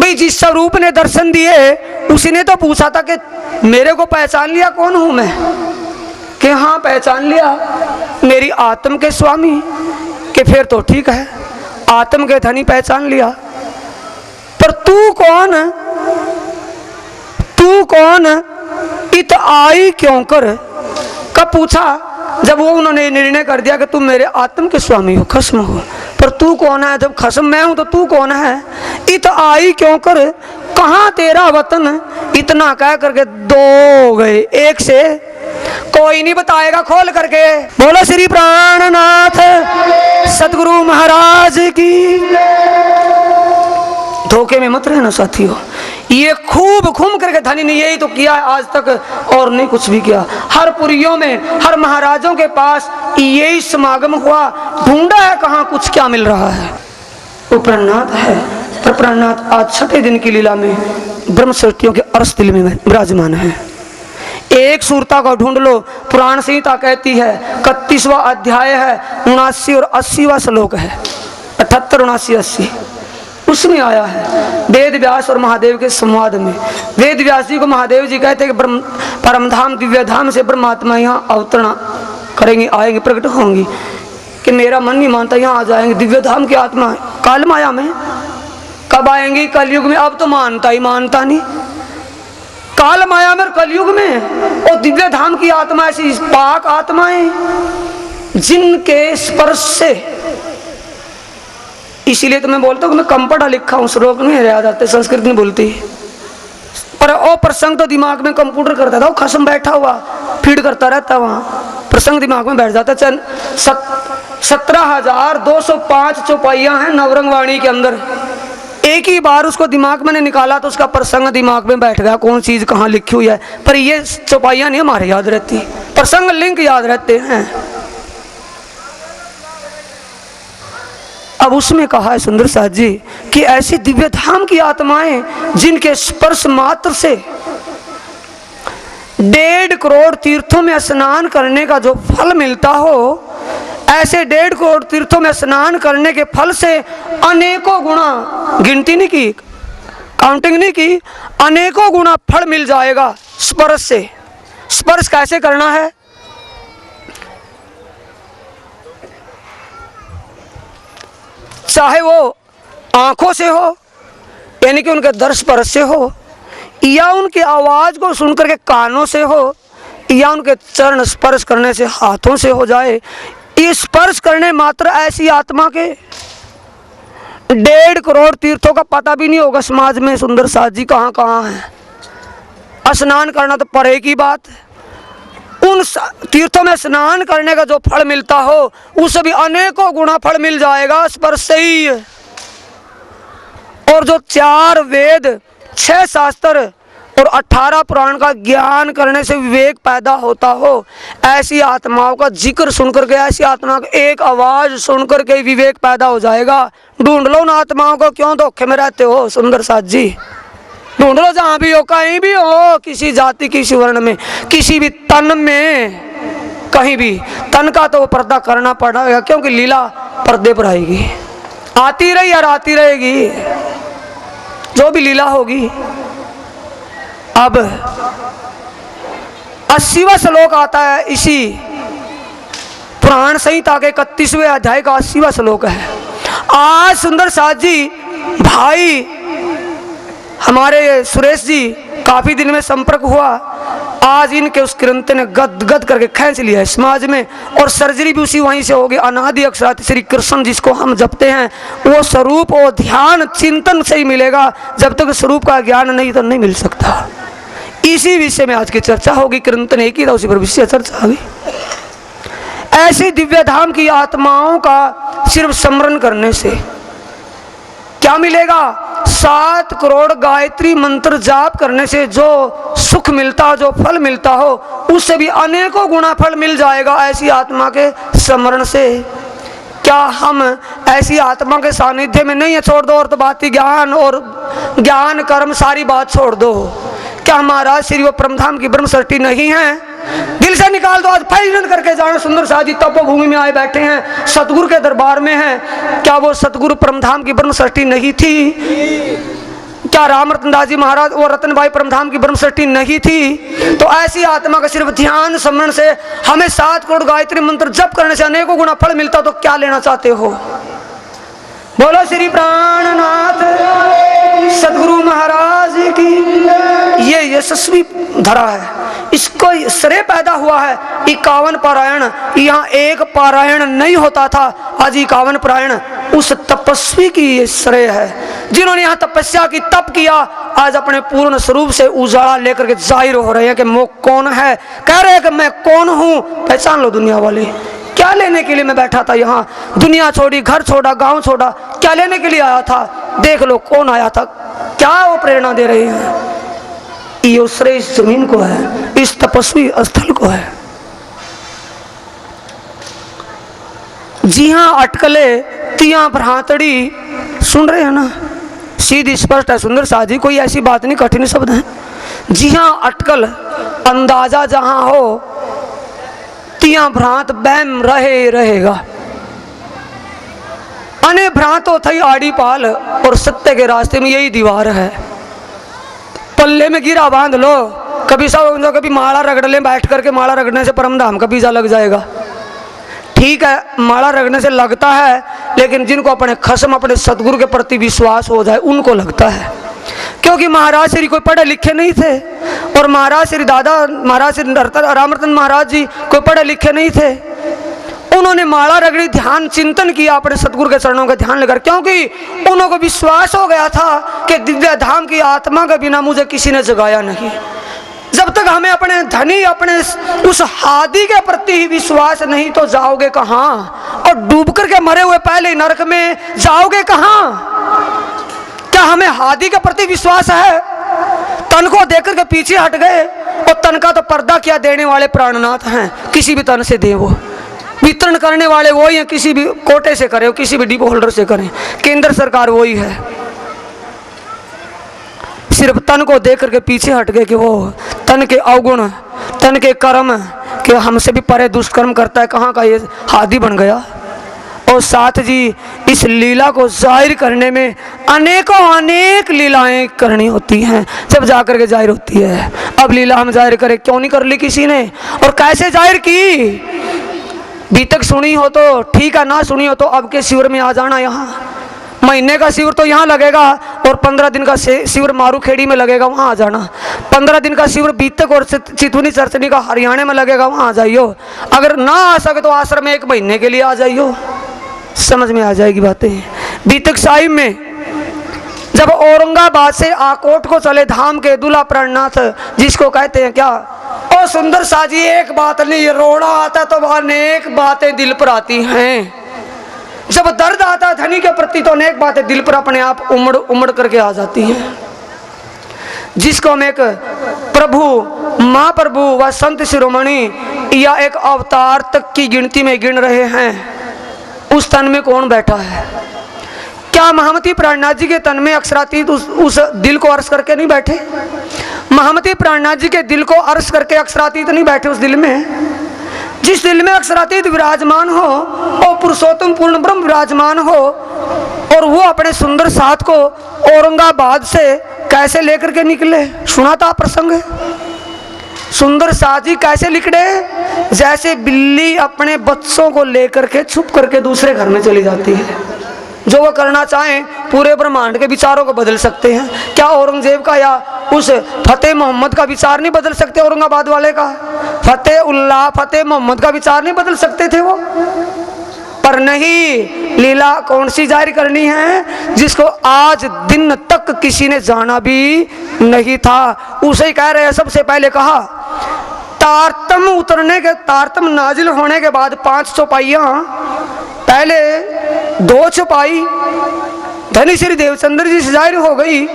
भाई जिस स्वरूप ने दर्शन दिए उसी ने तो पूछा था कि मेरे को पहचान लिया कौन हूं मैं? कि हाँ पहचान लिया, मेरी आत्म के स्वामी। कि फिर तो ठीक है, आत्म के धनी पहचान लिया, पर तू कौन? तू कौन इत आई क्यों कर? कब पूछा? जब वो उन्होंने निर्णय कर दिया कि तुम मेरे आत्म के स्वामी हो, खस्म हो। पर तू कौन है? जब खस्म मैं हूं तो तू कौन है? इत आई क्यों कर, कहाँ तेरा वतन? इतना कह करके 2 गए, एक से कोई नहीं बताएगा खोल करके। बोलो श्री प्राणनाथ सतगुरु महाराज की। धोखे में मत रहना साथियों। ये खूब घूम करके धनी ने यही तो किया आज तक, और नहीं कुछ भी किया। हर पुरियों में, हर महाराजों के पास यही समागम हुआ। ढूंढा है कहाँ कुछ क्या मिल रहा है। वो प्राणनाथ है, पर प्राणनाथ आज 6ठे दिन की लीला में ब्रह्म सृष्टियों के अर्श दिल में विराजमान है। एक सूरता को ढूंढ लो। पुराण संहिता कहती है 31वां अध्याय है, 79 और 80वां श्लोक है, 78, 79, 80। उसमें आया है वेद व्यास और महादेव के संवाद में। वेद व्यास जी को महादेव जी कहते हैं कि परम धाम दिव्य धाम से ब्रह्मात्मा यहाँ अवतरण करेंगे, आएंगे, प्रकट होंगी। कि मेरा मन नहीं मानता, यहाँ आ जाएंगे दिव्य धाम की आत्मा काल माया में। कब आएंगी? कलयुग में। अब तो मानता ही मानता नहीं। काल माया में और कलयुग में। और दिव्य धाम की आत्मा ऐसी पाक आत्माएं जिनके स्पर्श से, इसीलिए तो मैं बोलता हूँ कि मैं कम पढ़ा लिखा हूँ, श्लोक नहीं याद आते, संस्कृत नहीं बोलती। पर ओ प्रसंग तो दिमाग में कंप्यूटर करता था, वो खसम बैठा हुआ फीड करता रहता, वहाँ प्रसंग दिमाग में बैठ जाता। 17,205 चौपाइयाँ हैं नवरंग वाणी के अंदर। एक ही बार उसको दिमाग में निकाला तो उसका प्रसंग दिमाग में बैठ गया, कौन चीज कहाँ लिखी हुई है। पर ये चौपाइयाँ नहीं हमारे याद रहती, प्रसंग लिंक याद रहते हैं। अब उसमें कहा है सुंदर साथ जी कि ऐसी दिव्य धाम की आत्माएं जिनके स्पर्श मात्र से 1.5 करोड़ तीर्थों में स्नान करने का जो फल मिलता हो, ऐसे 1.5 करोड़ तीर्थों में स्नान करने के फल से अनेकों गुना, गिनती नहीं की, काउंटिंग नहीं की, अनेकों गुना फल मिल जाएगा स्पर्श से। स्पर्श कैसे करना है? चाहे वो आंखों से हो, यानी कि उनके दर्श स्पर्श से हो, या उनकी आवाज को सुनकर के कानों से हो, या उनके चरण स्पर्श करने से हाथों से हो जाए। ये स्पर्श करने मात्र ऐसी आत्मा के 1.5 करोड़ तीर्थों का पता भी नहीं होगा समाज में सुंदर साथ जी कहाँ कहाँ है। स्नान करना तो परे की बात है, उन तीर्थों में स्नान करने का जो फल मिलता हो उससे भी अनेकों गुना फल मिल जाएगा स्पर्श से ही। और जो 4 वेद, 6 शास्त्र और 18 पुराण का ज्ञान करने से विवेक पैदा होता हो, ऐसी आत्माओं का जिक्र सुनकर के, ऐसी आत्मा की एक आवाज सुनकर के विवेक पैदा हो जाएगा। ढूंढ लो उन आत्माओं को, क्यों धोखे में रहते हो सुंदर साथ जी। ढूंढ लो जहां भी हो, कहीं भी हो, किसी जाति, किसी वर्ण में, किसी भी तन में, कहीं भी। तन का तो वो पर्दा करना पड़ेगा, क्योंकि लीला पर्दे पर आएगी, आती रही और आती रहेगी जो भी लीला होगी। अब 80वां श्लोक आता है, इसी पुराण संहिता के 31वें अध्याय का 80वां श्लोक है। आज सुंदर साथ जी भाई हमारे सुरेश जी काफी दिन में संपर्क हुआ, आज इनके उस ग्रंथ ने गद करके खींच लिया है समाज में। और सर्जरी भी उसी वहीं से होगी। अनादि अक्षरात श्री कृष्ण जिसको हम जपते हैं, वो स्वरूप और ध्यान चिंतन से ही मिलेगा। जब तक स्वरूप का ज्ञान नहीं तो नहीं मिल सकता। इसी विषय में आज की चर्चा होगी। कीर्तन एक ही था, उसी पर विषय चर्चा होगी। ऐसी दिव्य धाम की आत्माओं का सिर्फ स्मरण करने से क्या मिलेगा? 7 करोड़ गायत्री मंत्र जाप करने से जो सुख मिलता, जो फल मिलता हो, उससे भी अनेकों गुना फल मिल जाएगा ऐसी आत्मा के स्मरण से। क्या हम ऐसी आत्मा के सानिध्य में नहीं है? छोड़ दो और तो बात ही ज्ञान और ज्ञान कर्म सारी बात छोड़ दो। क्या हमारा श्री व परमधाम की ब्रह्म सृष्टि नहीं है? दिल से निकाल दो। आज फैशन करके जाना सुंदर साजी तपोभूमि में आए बैठे हैं, सतगुरु के दरबार में हैं। क्या वो सतगुरु परमधाम की ब्रह्म सृष्टि नहीं थी? क्या राम रतनदास जी महाराज और रतनबाई परमधाम की ब्रह्म सृष्टि नहीं थी? तो ऐसी आत्मा का सिर्फ ध्यान स्मरण से हमें 7 करोड़ गायत्री मंत्र जप करने से अनेकों गुना फल मिलता। तो क्या लेना चाहते हो? बोलो श्री प्राणनाथ सतगुरु महाराज की। ये यशस्वी धरा है, इसको श्रेय पैदा हुआ है 51 पारायण। यहाँ एक पारायण नहीं होता था, आज 51 पारायण उस तपस्वी की ये श्रेय है जिन्होंने यहाँ तपस्या की, तप किया। आज अपने पूर्ण स्वरूप से उजाला लेकर के जाहिर हो रहे हैं कि वो कौन है। कह रहे हैं कि मैं कौन हूँ, पहचान लो दुनिया वाले। क्या लेने के लिए मैं बैठा था यहाँ? दुनिया छोड़ी, घर छोड़ा, गांव छोड़ा, क्या लेने के लिए आया था? देख लो कौन आया था, क्या वो प्रेरणा दे रहे हैं। ये श्रेय इस जमीन को है, इस तपस्वी स्थल को है। जी हाँ, अटकले तिया भ्रातड़ी, सुन रहे हैं ना? सीधी स्पष्ट है सुंदर साजी, कोई ऐसी बात नहीं, कठिन शब्द है। जी हाँ, अटकल अंदाजा जहां हो, तिया भ्रांत बैम रहेगा। अने भ्रांत हो थई आड़ी पाल, और सत्य के रास्ते में यही दीवार है। पल्ले में गिरा बांध लो, कभी सब कभी माला रगड़ ले, बैठ करके माला रगड़ने से परम धाम का वीजा लग जाएगा। ठीक है, माला रगड़ने से लगता है, लेकिन जिनको अपने खसम अपने सदगुरु के प्रति विश्वास हो जाए उनको लगता है। क्योंकि महाराज श्री कोई पढ़े लिखे नहीं थे, और महाराज श्री महाराज श्री रामरतन महाराज जी कोई पढ़े लिखे नहीं थे। उन्होंने माला रगड़ी, ध्यान चिंतन किया अपने सतगुरु के चरणों का ध्यान लेकर, क्योंकि उनको विश्वास हो गया था कि दिव्य धाम की आत्मा के बिना मुझे किसी ने जगाया नहीं। जब तक हमें अपने धनी अपने उस हादी के प्रति ही विश्वास नहीं, तो जाओगे कहाँ? और डूब करके मरे हुए पहले नरक में जाओगे कहाँ? क्या हमें हादी के प्रति विश्वास है? तन को देख करके पीछे हट गए, और तन का तो पर्दा क्या देने वाले प्राणनाथ हैं। किसी भी तन से दे, वो वितरण करने वाले वही हैं, किसी भी कोटे से करें, किसी भी डिपो होल्डर से करें, केंद्र सरकार वही है। सिर्फ तन को देख करके पीछे हट गए कि वो तन के अवगुण, तन के कर्म कि हमसे भी परे दुष्कर्म करता है, कहाँ का ये हादी बन गया। और साथ जी इस लीला को जाहिर करने में अनेक लीलाएं करनी होती हैं, जब जाकर के जाहिर होती है। अब लीला हम जाहिर करें, क्यों नहीं कर ली किसी ने, और कैसे जाहिर की? अभी तक सुनी हो तो ठीक है, ना सुनी हो तो अब के शिविर में आ जाना। यहाँ महीने का शिविर तो यहाँ लगेगा, और 15 दिन का शिविर मारूखेड़ी में लगेगा, वहाँ आ जाना। 15 दिन का शिविर बीतक और चितवनी चरचनी का हरियाणा में लगेगा, वहाँ आ जाइयो। अगर ना आ सके तो आश्रम में 1 महीने के लिए आ जाइयो, समझ में आ जाएगी बातें। बीतक साहिब में जब औरंगाबाद से आकोट को चले धाम के दूल्हा प्राणनाथ, जिसको कहते हैं क्या, ओ सुंदर साजी, एक बात नहीं, रोना आता तो वहां अनेक बातें दिल पर आती हैं। जब दर्द आता है धनी के प्रति तो अनेक बातें दिल पर अपने आप उमड़ उमड़ करके आ जाती हैं। जिसको हम एक प्रभु, महाप्रभु व संत शिरोमणि या एक अवतार तक की गिनती में गिन रहे हैं, उस तन में कौन बैठा है? क्या महामती प्राणनाथ जी के तन में अक्षरातीत उस दिल को अर्श करके नहीं बैठे? महामती प्राणनाथ जी के दिल को अर्श करके अक्षरातीत नहीं बैठे उस दिल में? जिस दिल में अक्षरातीत विराजमान हो, और पुरुषोत्तम पूर्ण ब्रह्म विराजमान हो, और वो अपने सुंदर साथ को औरंगाबाद से कैसे लेकर के निकले? सुना था प्रसंग। सुंदर साथ जी कैसे निकले? जैसे बिल्ली अपने बच्चों को लेकर के छुप करके दूसरे घर में चली जाती है। जो वो करना चाहें पूरे ब्रह्मांड के विचारों को बदल सकते हैं। क्या औरंगजेब का या उस फतेह मोहम्मद का विचार नहीं बदल सकते? औरंगाबाद वाले का फतेह मोहम्मद का विचार नहीं बदल सकते थे वो? पर नहीं, लीला कौन सी जाहिर करनी है? जिसको आज दिन तक किसी ने जाना भी नहीं था, उसे ही कह रहे हैं। सबसे पहले कहा तारतम उतरने के, तारतम नाजिल होने के बाद 5 चौपाइयां, पहले 2 चौपाई धनी श्री देवचंद्र जी से जाहिर हो गई,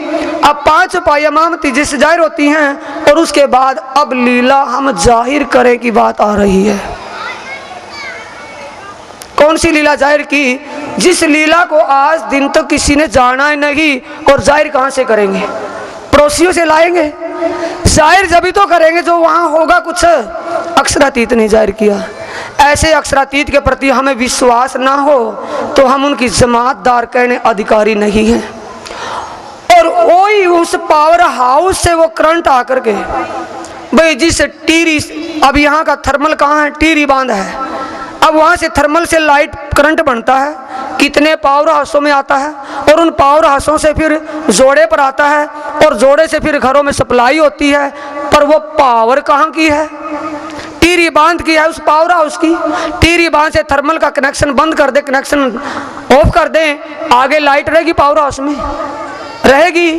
अब 5 चौपाइयां महामती जी से जाहिर होती हैं, और उसके बाद अब लीला हम जाहिर करें की बात आ रही है। कौन सी लीला जाहिर की? जिस लीला को आज दिन तक किसी ने जाना है नहीं, और जाहिर कहां से करेंगे? पड़ोसियों से लाएंगे? जाहिर जब तो करेंगे जो वहां होगा कुछ। अक्षरातीत ने जाहिर किया। ऐसे अक्षरातीत के प्रति हमें विश्वास ना हो तो हम उनकी जमातदार कहने अधिकारी नहीं हैं। और वही उस पावर हाउस से वो करंट आकर के, भाई जिस टीरी, अब यहाँ का थर्मल कहाँ है? टीरी बांध है। अब वहाँ से थर्मल से लाइट करंट बनता है, कितने पावर हाउसों में आता है, और उन पावर हाउसों से फिर जोड़े पर आता है, और जोड़े से फिर घरों में सप्लाई होती है। पर वो पावर कहाँ की है? टीरी बांध की है, उस पावर हाउस की। टीरी बांध से थर्मल का कनेक्शन बंद कर दे, कनेक्शन ऑफ कर दे, आगे लाइट रहेगी पावर हाउस में? रहेगी?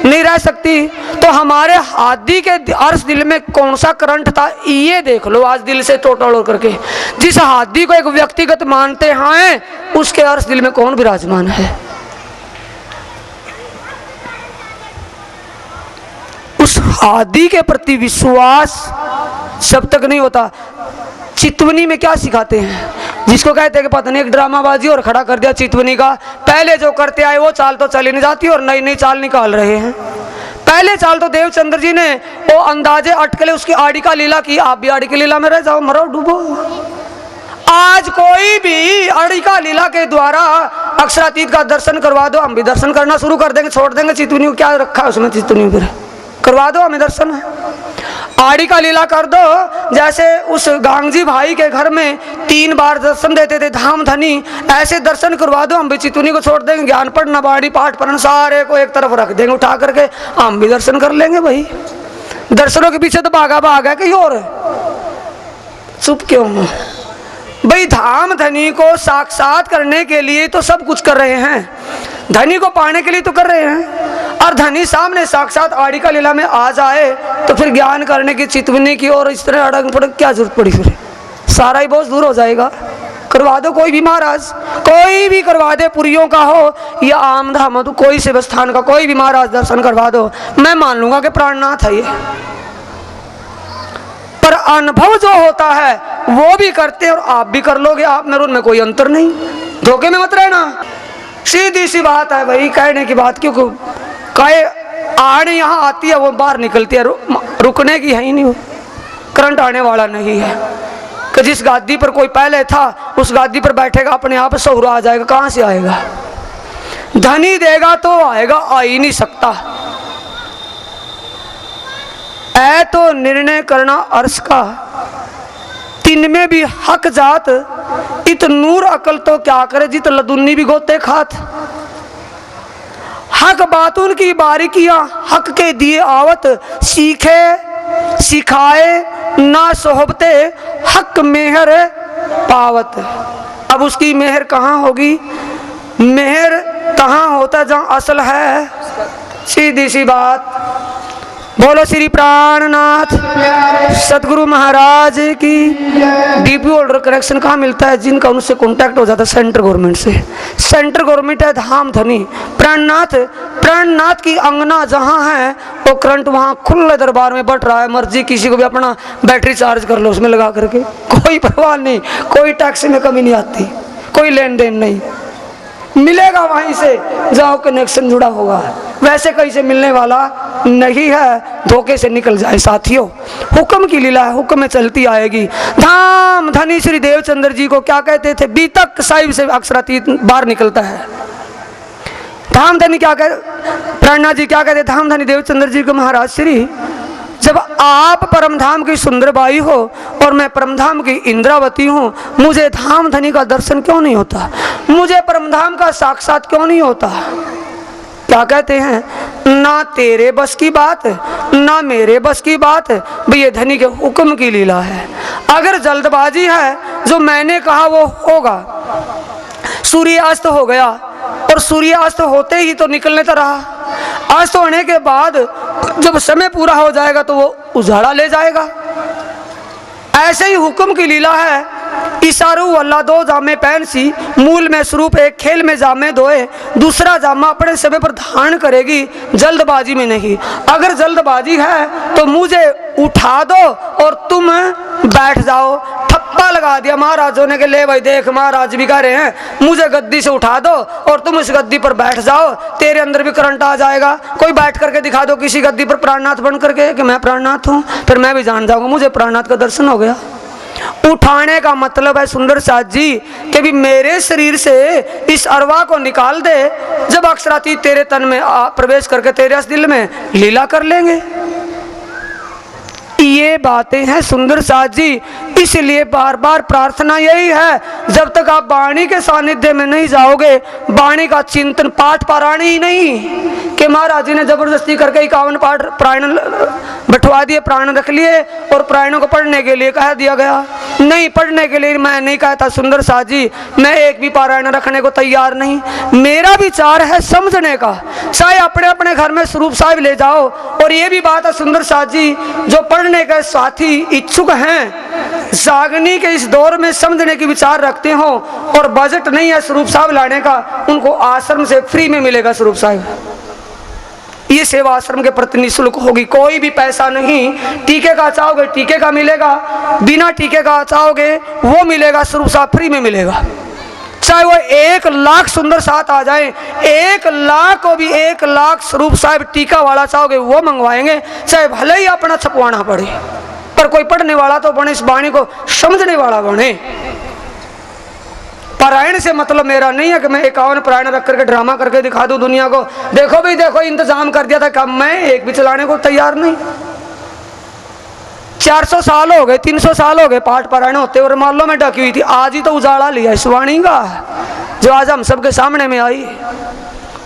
नहीं रह सकती। तो हमारे हादी के अर्श दिल में कौन सा करंट था, ये देख लो आज दिल से टोटल करके। जिस हादी को एक व्यक्तिगत मानते हैं, उसके अर्श दिल में कौन विराजमान है? उस हादी के प्रति विश्वास जब तक नहीं होता। चितवनी में क्या सिखाते हैं? जिसको कहते हैं कि पता नहीं एक ड्रामाबाजी और खड़ा कर दिया चितवनी का। पहले जो करते आए वो चाल तो चली नहीं जाती, और नई नई चाल निकाल रहे हैं। पहले चाल तो देवचंद्र जी ने वो अंदाजे अटकले उसकी आड़ी का लीला की। आप भी आड़ी की लीला में रह जाओ, मरो डूबो। आज कोई भी आड़ी का लीला के द्वारा अक्षरातीत का दर्शन करवा दो, हम भी दर्शन करना शुरू कर देंगे, छोड़ देंगे चितुनी को, क्या रखा है उसमें चितुनी पर, करवा दो हमें दर्शन। आड़ी का लीला कर दो, जैसे उस गांगजी भाई के घर में 3 बार दर्शन देते थे धाम धनी, ऐसे दर्शन करवा दो, हम भी चितुनी को छोड़ देंगे, ज्ञान पढ़ना बाड़ी पाठ पढ़ना सारे को एक तरफ रख देंगे उठा करके, हम भी दर्शन कर लेंगे। भाई दर्शनों के पीछे तो भागा है, कहीं और चुप क्यों हो भाई? धाम धनी को साक्षात करने के लिए तो सब कुछ कर रहे हैं, धनी को पाने के लिए तो कर रहे हैं, और धनी सामने साक्षात आड़ी का लीला में आ जाए तो फिर ज्ञान करने की चितवनी की और इस तरह अड़ंग पड़ंग क्या जरूरत पड़ी? फिर सारा ही बोझ दूर हो जाएगा। करवा दो कोई भी महाराज, कोई भी करवा दे, पुरियों का हो या आम धाम हो, तो कोई से स्थान का कोई भी महाराज दर्शन करवा दो, मैं मान लूंगा कि प्राणनाथ है ये। पर अनुभव जो होता है वो भी करते और आप भी कर लोगे, आप में उनमें कोई अंतर नहीं, धोखे में मत रहना। सीधी सी बात है भाई, कहने की बात, क्योंकि कहे आने यहाँ आती है वो बाहर निकलती है, रुकने की है ही नहीं, वो करंट आने वाला नहीं है कि जिस गादी पर कोई पहले था उस गादी पर बैठेगा अपने आप सहुरा आ जाएगा, कहाँ से आएगा? धनी देगा तो आएगा, आ ही नहीं सकता। ऐ तो निर्णय करना अर्श का, तिन में भी हक जात, इत नूर अकल तो क्या करे जित लदुन्नी भी गोते खात। हक बातुन की बारीकियां हक के दिए आवत, सीखे सिखाए ना सोहबते हक मेहर पावत। अब उसकी मेहर कहाँ होगी? मेहर कहाँ होता जहाँ असल है। सीधी सी बात। बोलो श्री प्राणनाथ सदगुरु महाराज की। डीपी होल्डर कनेक्शन कहाँ मिलता है? जिनका उनसे कांटेक्ट हो जाता है सेंट्रल गवर्नमेंट से। सेंट्रल गवर्नमेंट है धाम धनी प्राणनाथ। प्राणनाथ की अंगना जहाँ है वो करंट वहाँ खुले दरबार में बट रहा है। मर्जी किसी को भी अपना बैटरी चार्ज कर लो उसमें लगा करके, कोई परवाह नहीं, कोई टैक्स में कमी नहीं आती, कोई लेन देन नहीं, मिलेगा वहीं से जहाँ कनेक्शन जुड़ा होगा। वैसे कहीं से मिलने वाला नहीं है, धोखे से निकल जाए साथियों। हुक्म की लीला है, हुक्म में चलती आएगी। धाम धनी श्री देवचंद्र जी को क्या कहते थे? बीतक साहिब से अक्षरातीत बाहर निकलता है। धाम धनी क्या कहते? प्राणनाथ जी क्या कहते? धाम धनी देवचंद्र जी को, महाराज श्री जब आप परमधाम की सुंदरबाई हो और मैं परमधाम की इंद्रावती हूँ, मुझे धाम धनी का दर्शन क्यों नहीं होता? मुझे परमधाम का साक्षात क्यों नहीं होता? क्या कहते हैं? ना तेरे बस की बात ना मेरे बस की बात, ये धनी के हुक्म की लीला है। अगर जल्दबाजी है जो मैंने कहा वो होगा। सूर्यास्त हो गया और सूर्यास्त होते ही तो निकलने तो रहा। अस्त होने के बाद जब समय पूरा हो जाएगा तो वो उजाड़ा ले जाएगा। ऐसे ही हुक्म की लीला है। इशारू अल्लाह दो जामे पहन सी, मूल में स्वरूप एक खेल में जामे धोए, दूसरा जामा अपने समय पर धारण करेगी, जल्दबाजी में नहीं। अगर जल्दबाजी है तो मुझे उठा दो और तुम बैठ जाओ। ठप्पा लगा दिया महाराजों ने कि ले भाई देख, महाराज भी कह रहे हैं मुझे गद्दी से उठा दो और तुम इस गद्दी पर बैठ जाओ, तेरे अंदर भी करंट आ जाएगा। कोई बैठ करके दिखा दो किसी गद्दी पर प्राणनाथ बन करके कि मैं प्राणनाथ हूँ, फिर मैं भी जान जाऊंगा मुझे प्राणनाथ का दर्शन हो गया। उठाने का मतलब है सुंदर साथ जी कि भी मेरे शरीर से इस अरवा को निकाल दे, जब अक्षरातीत तेरे तन में प्रवेश करके तेरे दिल में लीला कर लेंगे। ये बातें हैं सुंदर साथ जी। इसलिए बार बार प्रार्थना यही है, जब तक आप वाणी के सानिध्य में नहीं जाओगे, वाणी का चिंतन पाठ पारायण ही नहीं कि महाराज जी ने जबरदस्ती करके 51 पाठ प्रायण बैठवा दिए, प्राण रख लिए और प्रायणों को पढ़ने के लिए कह दिया गया। नहीं, पढ़ने के लिए मैं नहीं कहता सुंदर साथ जी, मैं एक भी पारायण रखने को तैयार नहीं। मेरा विचार है समझने का। चाहे अपने अपने घर में स्वरूप साहिब ले जाओ। और ये भी बात है सुंदर साथ जी, जो पढ़ने के साथी इच्छुक हैं, जागनी के इस दौर में समझने की विचार रखते हो और बजट नहीं है स्वरूप साहिब लाने का, उनको आश्रम से फ्री में मिलेगा स्वरूप साहिब। ये सेवा आश्रम के प्रति निःशुल्क होगी, कोई भी पैसा नहीं। टीके का चाहोगे टीके का मिलेगा, बिना टीके का चाहोगे वो मिलेगा, स्वरूप साहिब फ्री में मिलेगा। चाहे वो 1 लाख सुंदर साथ आ जाए, 1 लाख को भी 1 लाख स्वरूप साहिब टीका वाला चाहोगे वो मंगवाएंगे, चाहे भले ही अपना छपवाना पड़े, पर कोई पढ़ने वाला तो बने, इस वाणी को समझने वाला बने। पारायण से मतलब मेरा नहीं है कि मैं 51 पारायण रख करके ड्रामा करके दिखा दूं दुनिया को, देखो भाई देखो इंतजाम कर दिया था। कब मैं एक भी चलाने को तैयार नहीं। 400 साल हो गए, 300 साल हो गए पाठ पारायण होते और मालों में ढकी हुई थी। आज ही तो उजाला लिया इस वाणी का जो आज हम सबके सामने में आई।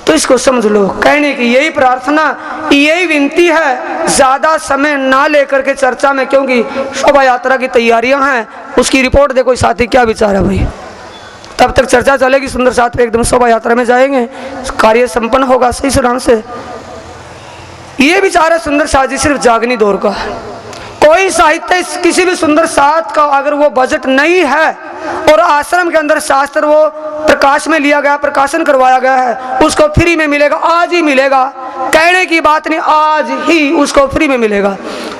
तो इसको समझ लो। कहने की यही प्रार्थना, यही विनती है। ज्यादा समय ना लेकर के चर्चा में, क्योंकि शोभा यात्रा की तैयारियां हैं। उसकी रिपोर्ट देखो साथी क्या विचार है भाई। तब तक चर्चा चलेगी। सुंदर साथ पे एकदम शोभा यात्रा में जाएंगे, कार्य संपन्न होगा सही ढंग से। ये विचार है सुंदर साथ जी सिर्फ जागनी दौर का। कोई साहित्य किसी भी सुंदर साथ का अगर वो बजट नहीं है और आश्रम के अंदर शास्त्र वो प्रकाश में लिया गया, प्रकाशन करवाया गया है, उसको फ्री में मिलेगा। आज ही मिलेगा, कहने की बात नहीं, आज ही उसको फ्री में मिलेगा।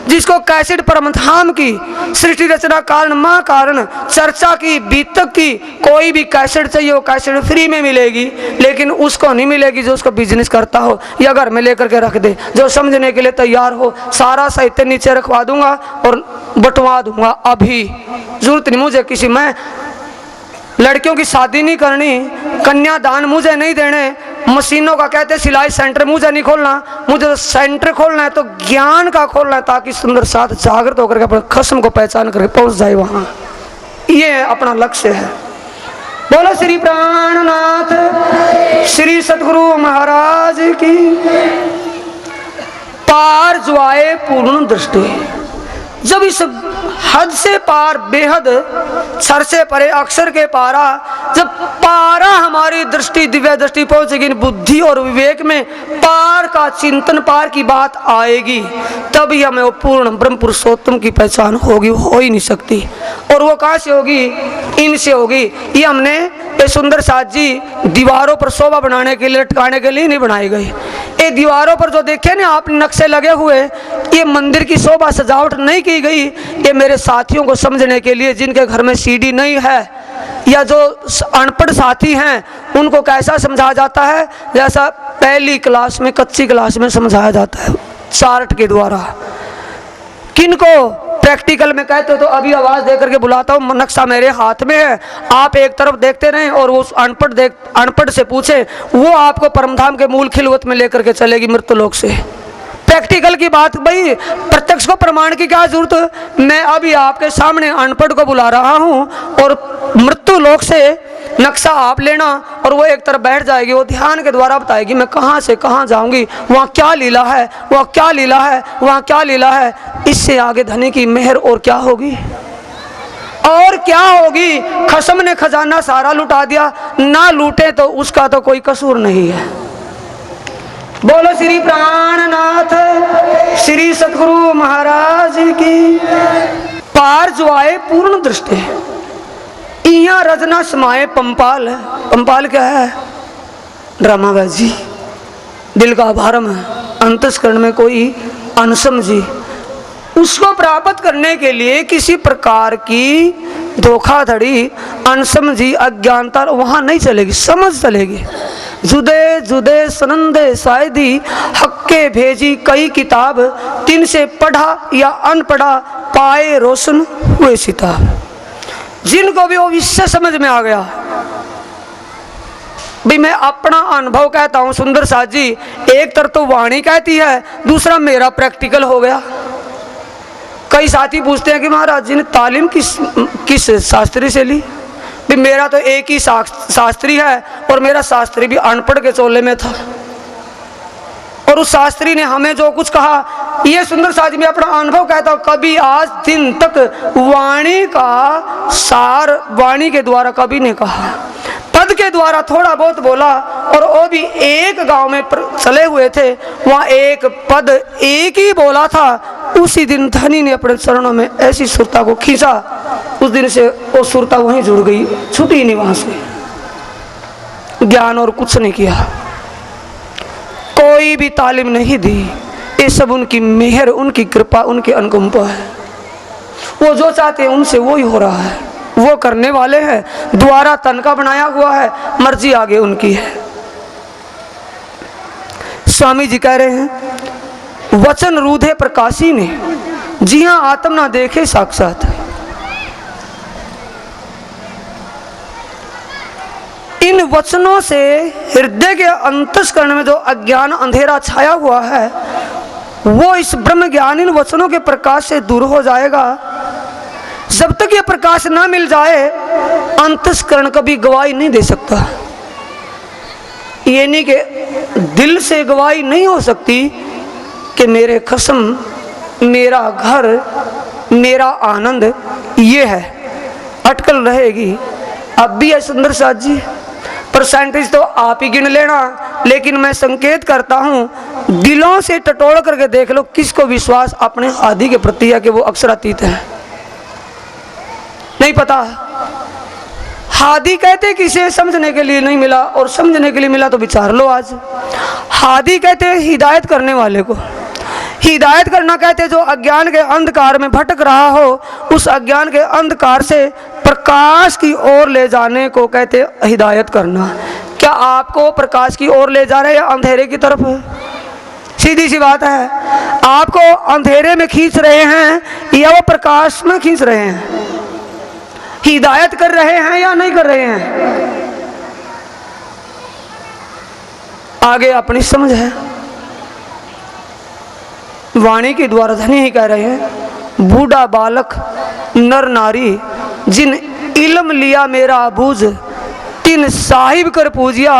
जिसको कैसेट परमधाम की सृष्टि रचना कारण माँ कारण चर्चा की बीतक की कोई भी कैसेट चाहिए वो कैसेट फ्री में मिलेगी। लेकिन उसको नहीं मिलेगी जो उसको बिजनेस करता हो या घर में लेकर के रख दे। जो समझने के लिए तैयार हो, सारा साहित्य नीचे रखवा दूंगा और बंटवा दूंगा। अभी जरूरत नहीं मुझे किसी, मैं लड़कियों की शादी नहीं करनी, कन्यादान मुझे नहीं देने, मशीनों का कहते सिलाई सेंटर मुझे नहीं खोलना। मुझे तो सेंटर खोलना है तो ज्ञान का खोलना है, ताकि सुंदर साथ जागृत होकर के अपने खस्म को पहचान करके पहुंच जाए वहां। ये अपना लक्ष्य है। बोलो श्री प्राणनाथ श्री सतगुरु महाराज की। पार जो आए पूर्ण दृष्टि। जब इस हद से पार बेहद सर से परे अक्षर के पारा, जब पारा हमारी दृष्टि दिव्य दृष्टि पहुंचेगी बुद्धि और विवेक में, पार का चिंतन पार की बात आएगी, तभी हमें वो पूर्ण ब्रह्म पुरुषोत्तम की पहचान होगी। हो ही नहीं सकती। और वो कहाँ से होगी? इनसे होगी। ये हमने ये सुंदर साथ जी दीवारों पर शोभा बनाने के लिए, लटकाने के लिए नहीं बनाई गई। ये दीवारों पर जो देखे ना आप नक्शे लगे हुए, ये मंदिर की शोभा सजावट नहीं की गई। ये मेरे साथियों को समझने के लिए, जिनके घर में सीडी नहीं है या जो अनपढ़ साथी हैं, उनको कैसा समझाया जाता है, जैसा पहली क्लास में कच्ची क्लास में समझाया जाता है चार्ट के द्वारा। किनको प्रैक्टिकल में कहते हो तो अभी आवाज दे करके बुलाता हूँ, नक्शा मेरे हाथ में है, आप एक तरफ देखते रहें और वो अनपढ़ से पूछे, वो आपको परमधाम के मूल खिलवत में लेकर के चलेगी मृत्युलोक से। प्रैक्टिकल की बात भाई, प्रत्यक्ष को प्रमाण की क्या जरूरत। मैं अभी आपके सामने अनपढ़ को बुला रहा हूँ और मृत्यु लोक से नक्शा आप लेना और वो एक तरफ बैठ जाएगी। वो ध्यान के द्वारा बताएगी मैं कहाँ से कहाँ जाऊंगी, वहाँ क्या लीला है, वहाँ क्या लीला है, वहाँ क्या लीला है। इससे आगे धनी की मेहर और क्या होगी, और क्या होगी। खसम ने खजाना सारा लुटा दिया, ना लूटे तो उसका तो कोई कसूर नहीं है। बोलो श्री प्राणनाथ श्री सतगुरु महाराज की। पार जो आए पूर्ण दृष्टि। यहाँ रजना समाये पंपाल है। पंपाल क्या है? ड्रामाबाजी, दिल का भरम है, अंतस्करण में कोई अनसमझी। उसको प्राप्त करने के लिए किसी प्रकार की धोखाधड़ी, अनसमझी, अज्ञानता वहां नहीं चलेगी, समझ चलेगी। जुदे जुदे सनंदे शायदी हक्के भेजी कई किताब, तिन से पढ़ा या अनपढ़ा पाए रोशन हुए सिताब। जिनको भी वो विषय समझ में आ गया, भी मैं अपना अनुभव कहता हूं सुंदर साथ जी, एक तरफ तो वाणी कहती है, दूसरा मेरा प्रैक्टिकल हो गया। कई साथी पूछते हैं कि महाराज जी ने तालीम किस शास्त्री से ली। भी मेरा तो एक ही शास्त्री है और मेरा शास्त्री भी अनपढ़ के चोले में था, और उस शास्त्री ने हमें जो कुछ कहा, ये सुंदर साथ जी मैं अपना अनुभव कहता हूँ, कभी आज दिन तक वाणी का सार वाणी के द्वारा कभी नहीं कहा। पद के द्वारा थोड़ा बहुत बोला, और वो भी एक गांव में चले हुए थे, वहाँ एक पद एक ही बोला था। उसी दिन धनी ने अपने चरणों में ऐसी सुरता को खींचा, उस दिन से वो सुरता वहीं जुड़ गई, छूटी नहीं वहां से। ज्ञान और कुछ नहीं किया, कोई भी तालीम नहीं दी। ये सब उनकी मेहर, उनकी कृपा, उनकी अनुकंपा है। वो जो चाहते हैं उनसे वो ही हो रहा है, वो करने वाले हैं। द्वारा तन का बनाया हुआ है, मर्जी आगे उनकी है। स्वामी जी कह रहे हैं, वचन रूधे प्रकाशी ने, जी हाँ आत्म ना देखे साक्षात। इन वचनों से हृदय के अंतस्करण में जो अज्ञान अंधेरा छाया हुआ है वो इस ब्रह्म ज्ञान इन वचनों के प्रकाश से दूर हो जाएगा। जब तक ये प्रकाश ना मिल जाए अंतस्करण कभी गवाही नहीं दे सकता। ये नहीं कि दिल से गवाही नहीं हो सकती कि मेरे कसम, मेरा घर, मेरा आनंद ये है, अटकल रहेगी। अब भी है सुंदर साथ जी, परसेंटेज तो आप ही गिन लेना, लेकिन मैं संकेत करता हूं दिलों से टटोल करके देख लो किसको विश्वास अपने आदि के प्रति है कि वो अक्षरातीत है। नहीं पता। हादी कहते किसे समझने के लिए नहीं मिला, और समझने के लिए मिला तो विचार लो आज। हादी कहते हैं हिदायत करने वाले को। हिदायत करना कहते जो अज्ञान के अंधकार में भटक रहा हो, उस अज्ञान के अंधकार से प्रकाश की ओर ले जाने को कहते हिदायत करना। क्या आपको प्रकाश की ओर ले जा रहे हैं या अंधेरे की तरफ? सीधी सी बात है, आपको अंधेरे में खींच रहे हैं या वो प्रकाश में खींच रहे हैं? हिदायत कर रहे हैं या नहीं कर रहे हैं? आगे अपनी समझ है। वाणी के द्वारा धनी ही कह रहे हैं, बूढ़ा बालक नर नारी जिन इल्म लिया मेरा बूझ, तिन साहिब कर पूजिया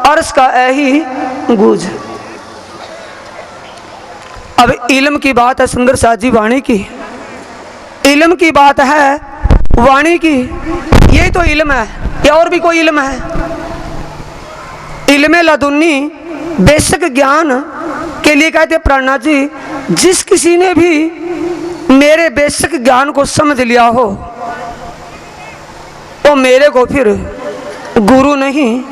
अर्श का ऐही गूझ। अब इल्म की बात है सुंदर साथ जी, वाणी की इल्म की बात है, वाणी की। यही तो इल्म है या और भी कोई इल्म है? इल्म लदुन्नी बेशक ज्ञान के लिए कहते प्राणनाथ जी, जिस किसी ने भी मेरे बेशक ज्ञान को समझ लिया हो वो मेरे को फिर गुरु नहीं,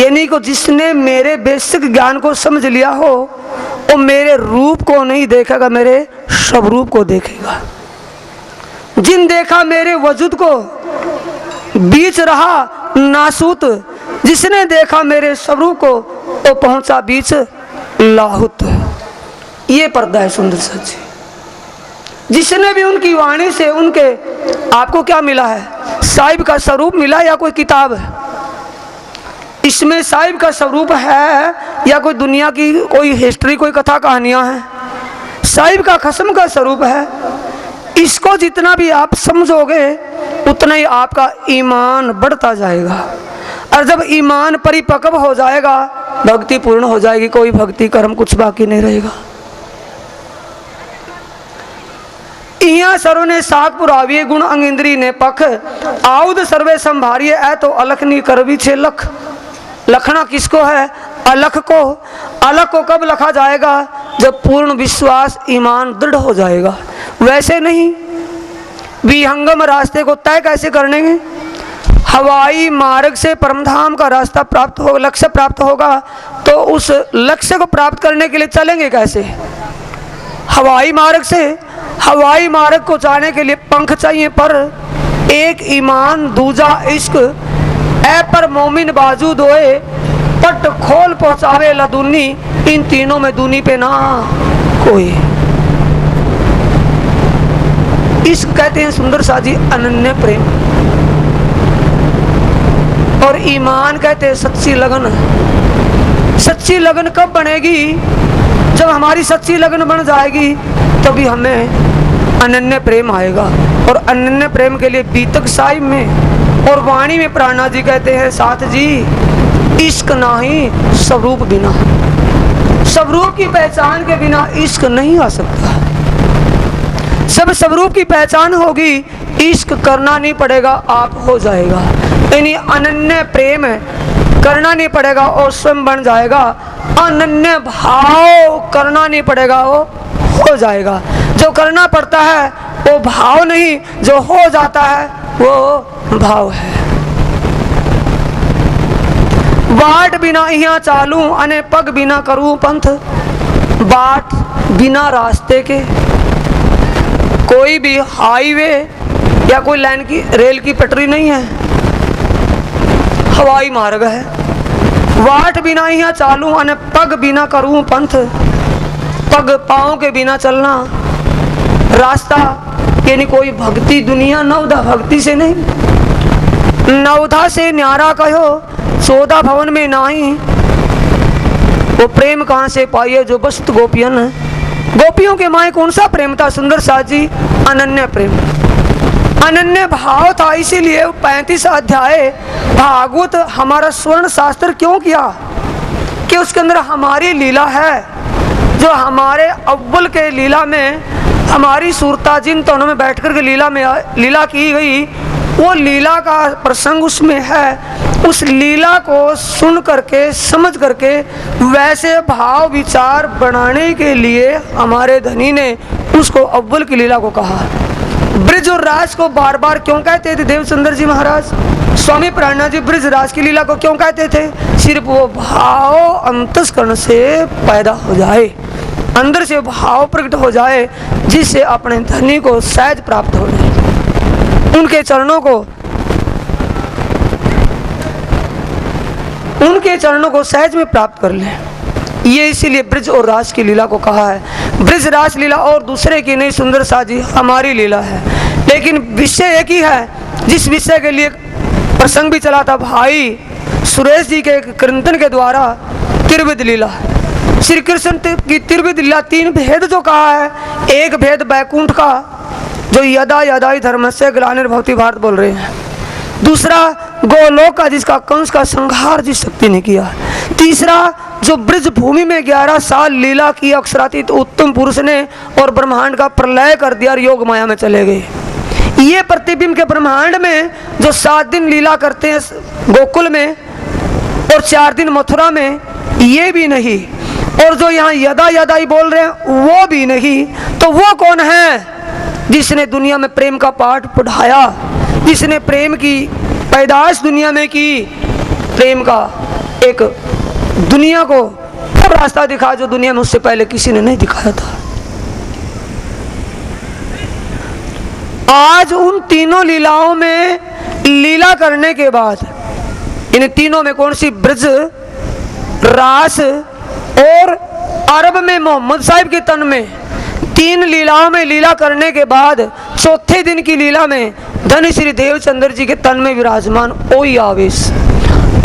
यानी को जिसने मेरे बेशक ज्ञान को समझ लिया हो वो मेरे रूप को नहीं देखेगा, मेरे स्वरूप को देखेगा। जिन देखा मेरे वजूद को बीच रहा नासूत, जिसने देखा मेरे स्वरूप को वो पहुंचा बीच लाहुत। ये पर्दा है सुंदर सच। जिसने भी उनकी वाणी से उनके आपको क्या मिला है? साहिब का स्वरूप मिला या कोई किताब है? इसमें साहिब का स्वरूप है या कोई दुनिया की कोई हिस्ट्री, कोई कथा कहानियां हैं? साहिब का खसम का स्वरूप है। इसको जितना भी आप समझोगे उतना ही आपका ईमान बढ़ता जाएगा, और जब ईमान परिपक्व हो जाएगा भक्ति पूर्ण हो जाएगी, कोई भक्ति कर्म कुछ बाकी नहीं रहेगा। इया सर्व ने साख पुराविये गुण अंग इंद्री ने पख, आउद सर्वे संभारिये ऐ तो अलखनी करवी छे लख। लखना किसको है? अलख को। अलख को कब लखा जाएगा? जब पूर्ण विश्वास ईमान दृढ़ हो जाएगा। वैसे नहीं। विहंगम रास्ते को तय कैसे करेंगे? हवाई मार्ग से परमधाम का रास्ता प्राप्त होगा, लक्ष्य प्राप्त होगा, तो उस लक्ष्य को प्राप्त करने के लिए चलेंगे कैसे? हवाई मार्ग से। हवाई मार्ग को जाने के लिए पंख चाहिए, पर एक ईमान, दूजा इश्क, ऐ पर मोमिन बाजू दोए, पट खोल पहुंचावे लदुन्नी, इन तीनों में दूनी पे ना कोई। इश्क कहते हैं सुंदर साजी अनन्य प्रेम, और ईमान कहते हैं सच्ची लगन। सच्ची लगन कब बनेगी? जब हमारी सच्ची लगन बन जाएगी तभी हमें अनन्य प्रेम आएगा। और अनन्य प्रेम के लिए बीतक साहिब में और वाणी में प्राणनाथ जी कहते हैं, साथ जी इश्क नाही स्वरूप बिना। स्वरूप की पहचान के बिना इश्क नहीं आ सकता। जब स्वरूप की पहचान होगी इश्क करना नहीं पड़ेगा, आप हो जाएगा। यानी अनन्य प्रेम करना नहीं पड़ेगा और स्वयं बन जाएगा। अनन्य भाव करना नहीं पड़ेगा, वो हो जाएगा। जो करना पड़ता है वो भाव नहीं, जो हो जाता है वो भाव है। बाट बिना यहाँ चालू अने पग बिना करूँ पंथ। बाट बिना रास्ते के, कोई भी हाईवे या कोई लाइन की रेल की पटरी नहीं है, हवाई मार्ग है। वाट बिना यहाँ चालू अने पग बिना करूँ पंथ। पग पाँव के बिना चलना रास्ता, यानी कोई भक्ति दुनिया नवधा भक्ति से नहीं। नवधा से न्यारा कहो 14 भवन में नाही, वो प्रेम कहाँ से पाइए जो बस्त गोपियन है। गोपियों के माए कौन सा प्रेम था सुंदर साथ जी? अनन्य प्रेम, अनन्य भाव था। इसीलिए 35 अध्याय भागवत हमारा स्वर्ण शास्त्र क्यों किया कि उसके अंदर हमारी लीला है, जो हमारे अव्वल के लीला में हमारी सूरता जिन तोनों में बैठ कर के लीला की गई, वो लीला का प्रसंग उसमें है। उस लीला को सुन करके समझ करके वैसे भाव विचार बनाने के लिए हमारे धनी ने उसको अव्वल की लीला को कहा। ब्रिज और राज को बार बार क्यों कहते थे देवचंद्र जी महाराज? स्वामी प्राणनाथ जी ब्रिज राज की लीला को क्यों कहते थे? सिर्फ वो भाव अंतस्करण से पैदा हो जाए, अंदर से भाव प्रकट हो जाए, जिससे अपने धनी को सहज प्राप्त हो जाए, उनके चरणों को सहज में प्राप्त कर ले। ये इसीलिए ब्रिज और रास की लीला को कहा है। ब्रिज रास लीला और दूसरे की नहीं सुंदर साजी, हमारी लीला है। लेकिन विषय एक ही है, जिस विषय के लिए प्रसंग भी चला था भाई सुरेश जी के कीर्तन के द्वारा, त्रिविध लीला। श्री कृष्ण की त्रिविध लीला, 3 भेद जो कहा है। एक भेद बैकुंठ का, जो यदा यदा ही धर्मस्य ग्लानिर्भवति भारत बोल रहे हैं। दूसरा गोलोक का, जिसका कंस का संहार जिस शक्ति ने किया। तीसरा जो ब्रिज भूमि में 11 साल लीला की अक्षरातीत उत्तम पुरुष ने, और ब्रह्मांड का प्रलय कर दिया और योग माया में चले गए। ये प्रतिबिंब के ब्रह्मांड में जो 7 दिन लीला करते हैं गोकुल में और 4 दिन मथुरा में, ये भी नहीं। और जो यहाँ यदा यदा ही बोल रहे हैं वो भी नहीं। तो वो कौन है जिसने दुनिया में प्रेम का पाठ पढ़ाया, जिसने प्रेम की पैदाइश दुनिया में की, प्रेम का एक दुनिया को वो रास्ता दिखा जो दुनिया में उससे पहले किसी ने नहीं दिखाया था। आज उन तीनों लीलाओं में लीला करने के बाद, इन तीनों में कौन सी? ब्रज, रास और अरब में मोहम्मद साहिब के तन में, 3 लीलाओं में लीला करने के बाद चौथे दिन की लीला में धन श्री देवचंद्र जी के तन में विराजमान ओई आवेश।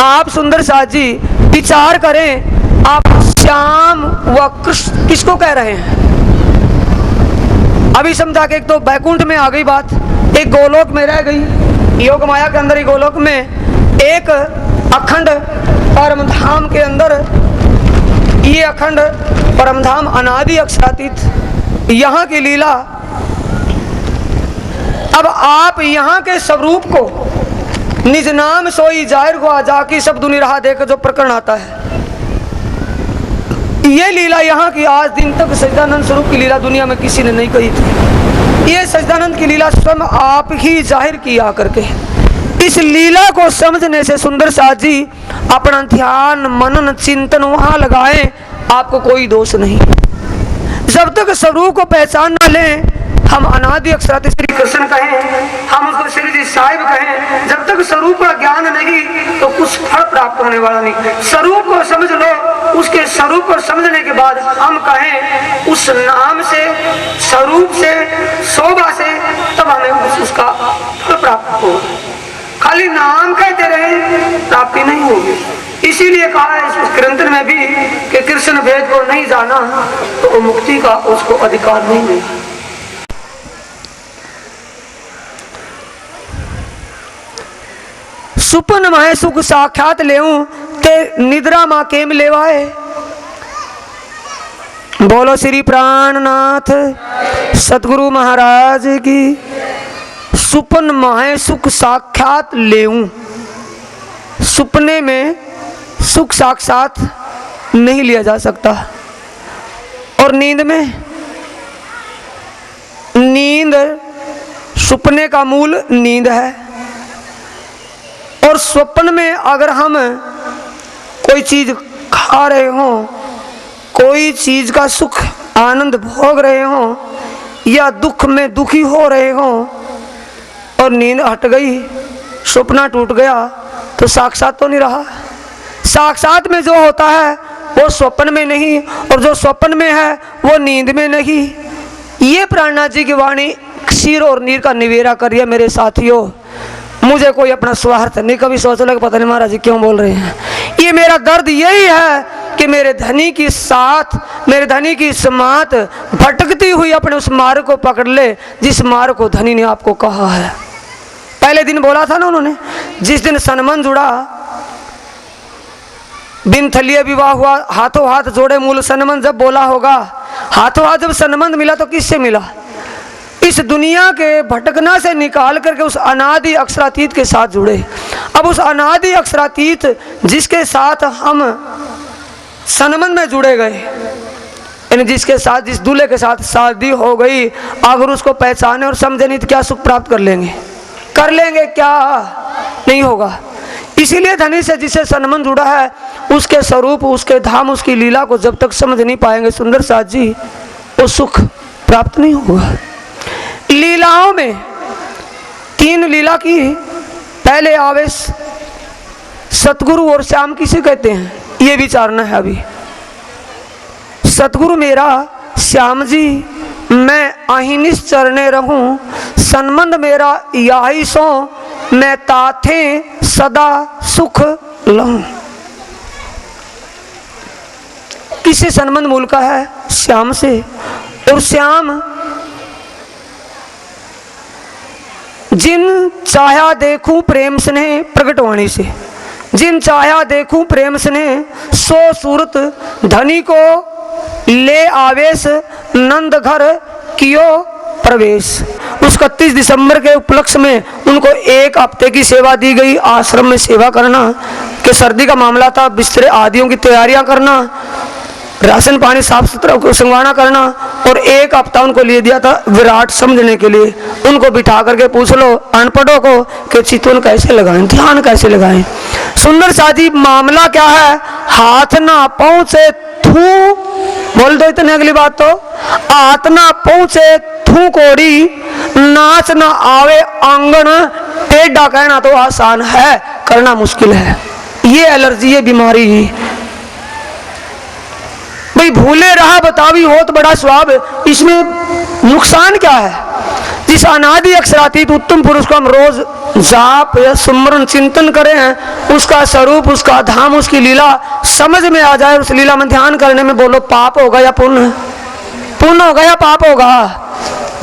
आप सुंदर साथ जी विचार करें, आप श्याम व कृष्ण किसको कह रहे हैं? अभी समझा के एक तो बैकुंठ में आ गई बात, एक गोलोक में रह गई, योग माया के अंदर ही गोलोक में, एक अखंड परम धाम के अंदर, ये अखंड परम धाम अनादि अक्षरातीत यहाँ की लीला। अब आप यहाँ के स्वरूप को निज नाम सोई जाहिर को जाकी सब दुनि रहा देकर जो प्रकरण आता है, ये लीला यहाँ की आज दिन तक सच्चिदानंद स्वरूप की लीला दुनिया में किसी ने नहीं कही थी। ये सच्चिदानंद की लीला स्वयं आप ही जाहिर किया करके। इस लीला को समझने से सुंदर साथ जी अपना ध्यान मनन चिंतन वहां लगाएं, आपको कोई दोष नहीं। जब तक स्वरूप को पहचान ना लें, हम अनादि अक्षराती श्री कृष्ण कहें, हम उसको श्री जी साहिब कहें, जब तक स्वरूप का ज्ञान नहीं तो कुछ फल प्राप्त होने वाला नहीं। स्वरूप को समझ लो, उसके स्वरूप को समझने के बाद हम कहें उस नाम से, स्वरूप से, शोभा से, तब हमें उसका फल प्राप्त होगा। खाली नाम कहते रहे प्राप्ति नहीं होगी। इसीलिए कहा है इस ग्रंथ में भी कि कृष्ण भेद को नहीं जाना तो मुक्ति का उसको अधिकार नहीं मिला। सुपन माहे सुख साक्षात लेऊं ते निद्रा मां केम लेवाए। बोलो श्री प्राणनाथ सतगुरु महाराज की। सुपन माहे सुख साक्षात लेऊं, सुपने में सुख साक्षात नहीं लिया जा सकता। और नींद में, नींद सुपने का मूल नींद है। और स्वप्न में अगर हम कोई चीज खा रहे हों, कोई चीज का सुख आनंद भोग रहे हों, या दुख में दुखी हो रहे हों और नींद हट गई, सपना टूट गया, तो साक्षात तो नहीं रहा। साक्षात में जो होता है वो स्वप्न में नहीं, और जो स्वप्न में है वो नींद में नहीं। ये प्राणनाथ जी की वाणी क्षीर और नीर का निवेरा करिए मेरे साथियों। मुझे कोई अपना स्वार्थ नहीं कभी सोच लगा पता नहीं महाराज जी क्यों बोल रहे हैं। ये मेरा दर्द यही है कि मेरे धनी की साथ, मेरे धनी की समात भटकती हुई अपने उस मार्ग को पकड़ ले जिस मार्ग को धनी ने आपको कहा है। पहले दिन बोला था ना उन्होंने, जिस दिन सनमन जुड़ा, बिन थलिए विवाह हुआ, हाथों हाथ जोड़े मूल सनमन जब बोला होगा, हाथों हाथ जब सनमन मिला तो किससे मिला? इस दुनिया के भटकना से निकाल करके उस अनादि अक्षरातीत के साथ जुड़े। अब उस अनादि अक्षरातीत जिसके साथ हम सनमन में जुड़े गए, यानी जिसके साथ, जिस दूल्हे के साथ शादी हो गई, अगर उसको पहचाने और समझे नहीं तो क्या सुख प्राप्त कर लेंगे? कर लेंगे क्या? नहीं होगा। इसीलिए धनी से जिससे सनमन जुड़ा है उसके स्वरूप, उसके धाम, उसकी लीला को जब तक समझ नहीं पाएंगे सुंदर साथ जी, वो सुख प्राप्त नहीं होगा। लीलाओं में 3 लीला की, पहले आवेश सतगुरु और श्याम किसे कहते हैं ये विचारना है अभी। सतगुरु मेरा श्याम जी मैं अहिनिस चरणे रहूं, सन्मंद मेरा यही सो मैं ताथे सदा सुख लहूं। किससे सन्मंद मूल का है? श्याम से। और श्याम जिन चाहा देखूं प्रेम स्नेह प्रगटवाणी से, जिन चाहा देखूं प्रेम स्नेह, सो सूरत धनी को ले आवेश, नंद घर कियो प्रवेश। उस 31 दिसंबर के उपलक्ष्य में उनको 1 हफ्ते की सेवा दी गई। आश्रम में सेवा करना, कि सर्दी का मामला था, बिस्तरे आदियों की तैयारियां करना, राशन पानी साफ सुथरा संगवाना करना, और 1 हफ्ता उनको लिए दिया था विराट समझने के लिए। उनको बिठा करके पूछ लो अनपढ़ों को कि चितवन कैसे लगाएं, ध्यान कैसे लगाएं। सुंदर साजी मामला क्या है? हाथ ना पहुंचे थू, बोल दो इतने अगली बात तो, हाथ ना पहुंचे थू कोड़ी, नाच ना आवे आंगन टेढ़ा, कहना तो आसान है, करना मुश्किल है। ये एलर्जी, ये बीमारी भाई, भूले रहा बतावी होत बड़ा स्वाब, इसमें नुकसान क्या है? जिस अनादि अक्षरातीत उत्तम पुरुष को हम रोज जाप या सुमरन चिंतन करें हैं, उसका स्वरूप, उसका धाम, उसकी लीला समझ में आ जाए, उस लीला में ध्यान करने में बोलो पाप होगा या पुण्य? पुण्य होगा या पाप होगा?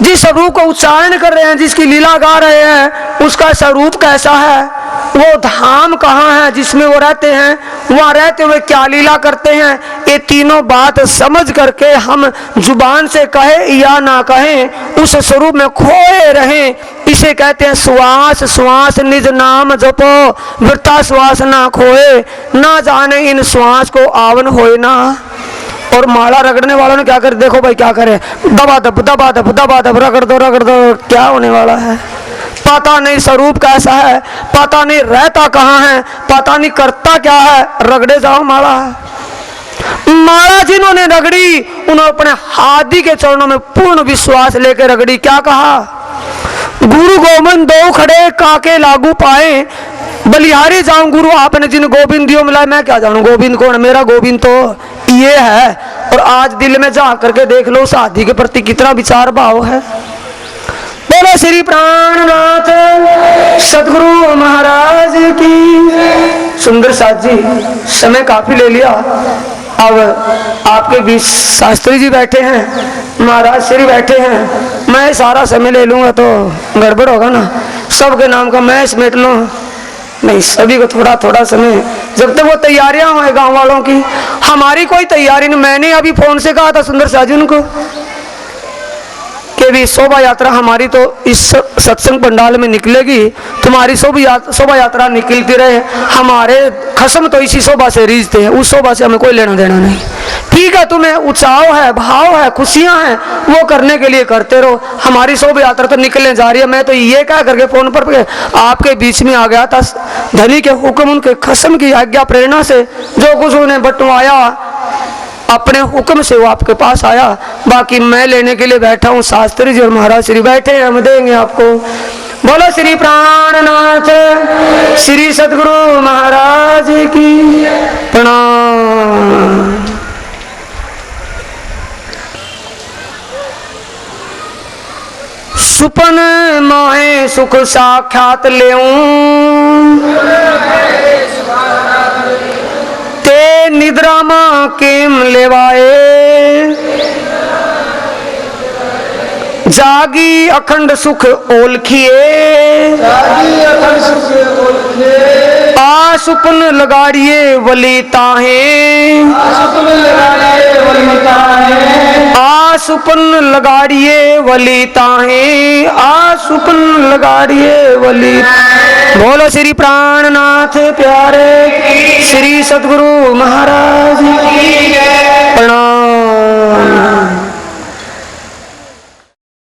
जिस स्वरूप को उच्चारण कर रहे हैं, जिसकी लीला गा रहे हैं, उसका स्वरूप कैसा है? वो धाम कहाँ है जिसमें वो रहते हैं? वहाँ रहते हुए क्या लीला करते हैं? ये तीनों बात समझ करके हम जुबान से कहे या ना कहें, उस स्वरूप में खोए रहें। इसे कहते हैं श्वास श्वास निज नाम जपो, वृथा श्वास ना खोए, ना जाने इन श्वास को आवन होए ना। और माला रगड़ने वालों ने क्या कर, देखो भाई क्या करे, दबा दब दबा दब दबा दब, रगड़ दो, क्या होने वाला है? पता नहीं स्वरूप कैसा है, पता नहीं रहता कहाँ है, पता नहीं करता क्या है, रगड़े जाओ माला। माला जिन्होंने रगड़ी उन्होंने अपने हादी के चरणों में पूर्ण विश्वास लेकर रगड़ी। क्या कहा? गुरु गोविंद दो खड़े काके लागू पाए, बलिहारी जाऊं गुरु आपने जिन गोविंद दियो मिला। मैं क्या जानूं गोविंद कौन? मेरा गोविंद तो ये है। और आज दिल में जा करके देख लो उस हादी के प्रति कितना विचार भाव है। बोलो श्री प्राणनाथ सदगुरु महाराज की। सुंदर साथ जी, समय काफी ले लिया, अब आपके बीच शास्त्री जी बैठे हैं, महाराज श्री बैठे हैं, मैं सारा समय ले लूंगा तो गड़बड़ होगा ना, सबके नाम का मैं समेट लूँ, नहीं, सभी को थोड़ा थोड़ा समय, जब तक वो तैयारियां हुए गांव वालों की, हमारी कोई तैयारी नहीं। मैंने अभी फोन से कहा था सुंदर साथ जी उनको कि भी शोभा यात्रा हमारी तो इस सत्संग पंडाल में निकलेगी, तुम्हारी शोभा यात्रा निकलती रहे, हमारे खसम तो इसी शोभा से रीझते हैं, उस शोभा से हमें कोई लेना देना नहीं। ठीक है, तुम्हें उत्साह है, भाव है, खुशियां हैं, वो करने के लिए करते रहो, हमारी शोभा यात्रा तो निकलने जा रही है। मैं तो ये कह करके फोन पर आपके बीच में आ गया था, धनी के हुक्म, उनके खसम की आज्ञा प्रेरणा से जो कुछ उन्हें बंटवाया अपने हुक्म से वो आपके पास आया। बाकी मैं लेने के लिए बैठा हूँ, शास्त्री जी और महाराज श्री बैठे हैं, हम देंगे आपको। बोलो श्री प्राणनाथ श्री सदगुरु महाराज की प्रणाम। सुपन मोहे सुख साक्षात लेऊं, ते निद्रा मां केम लेवाए, जागी अखंड सुख ओलखिए, आ सुपन लगाड़िए वली ताहे, आ सुपन लगाड़िए वली ताहे, आ सुपन लगाड़िए वली। बोलो श्री प्राणनाथ प्यारे श्री सद्गुरु महाराज।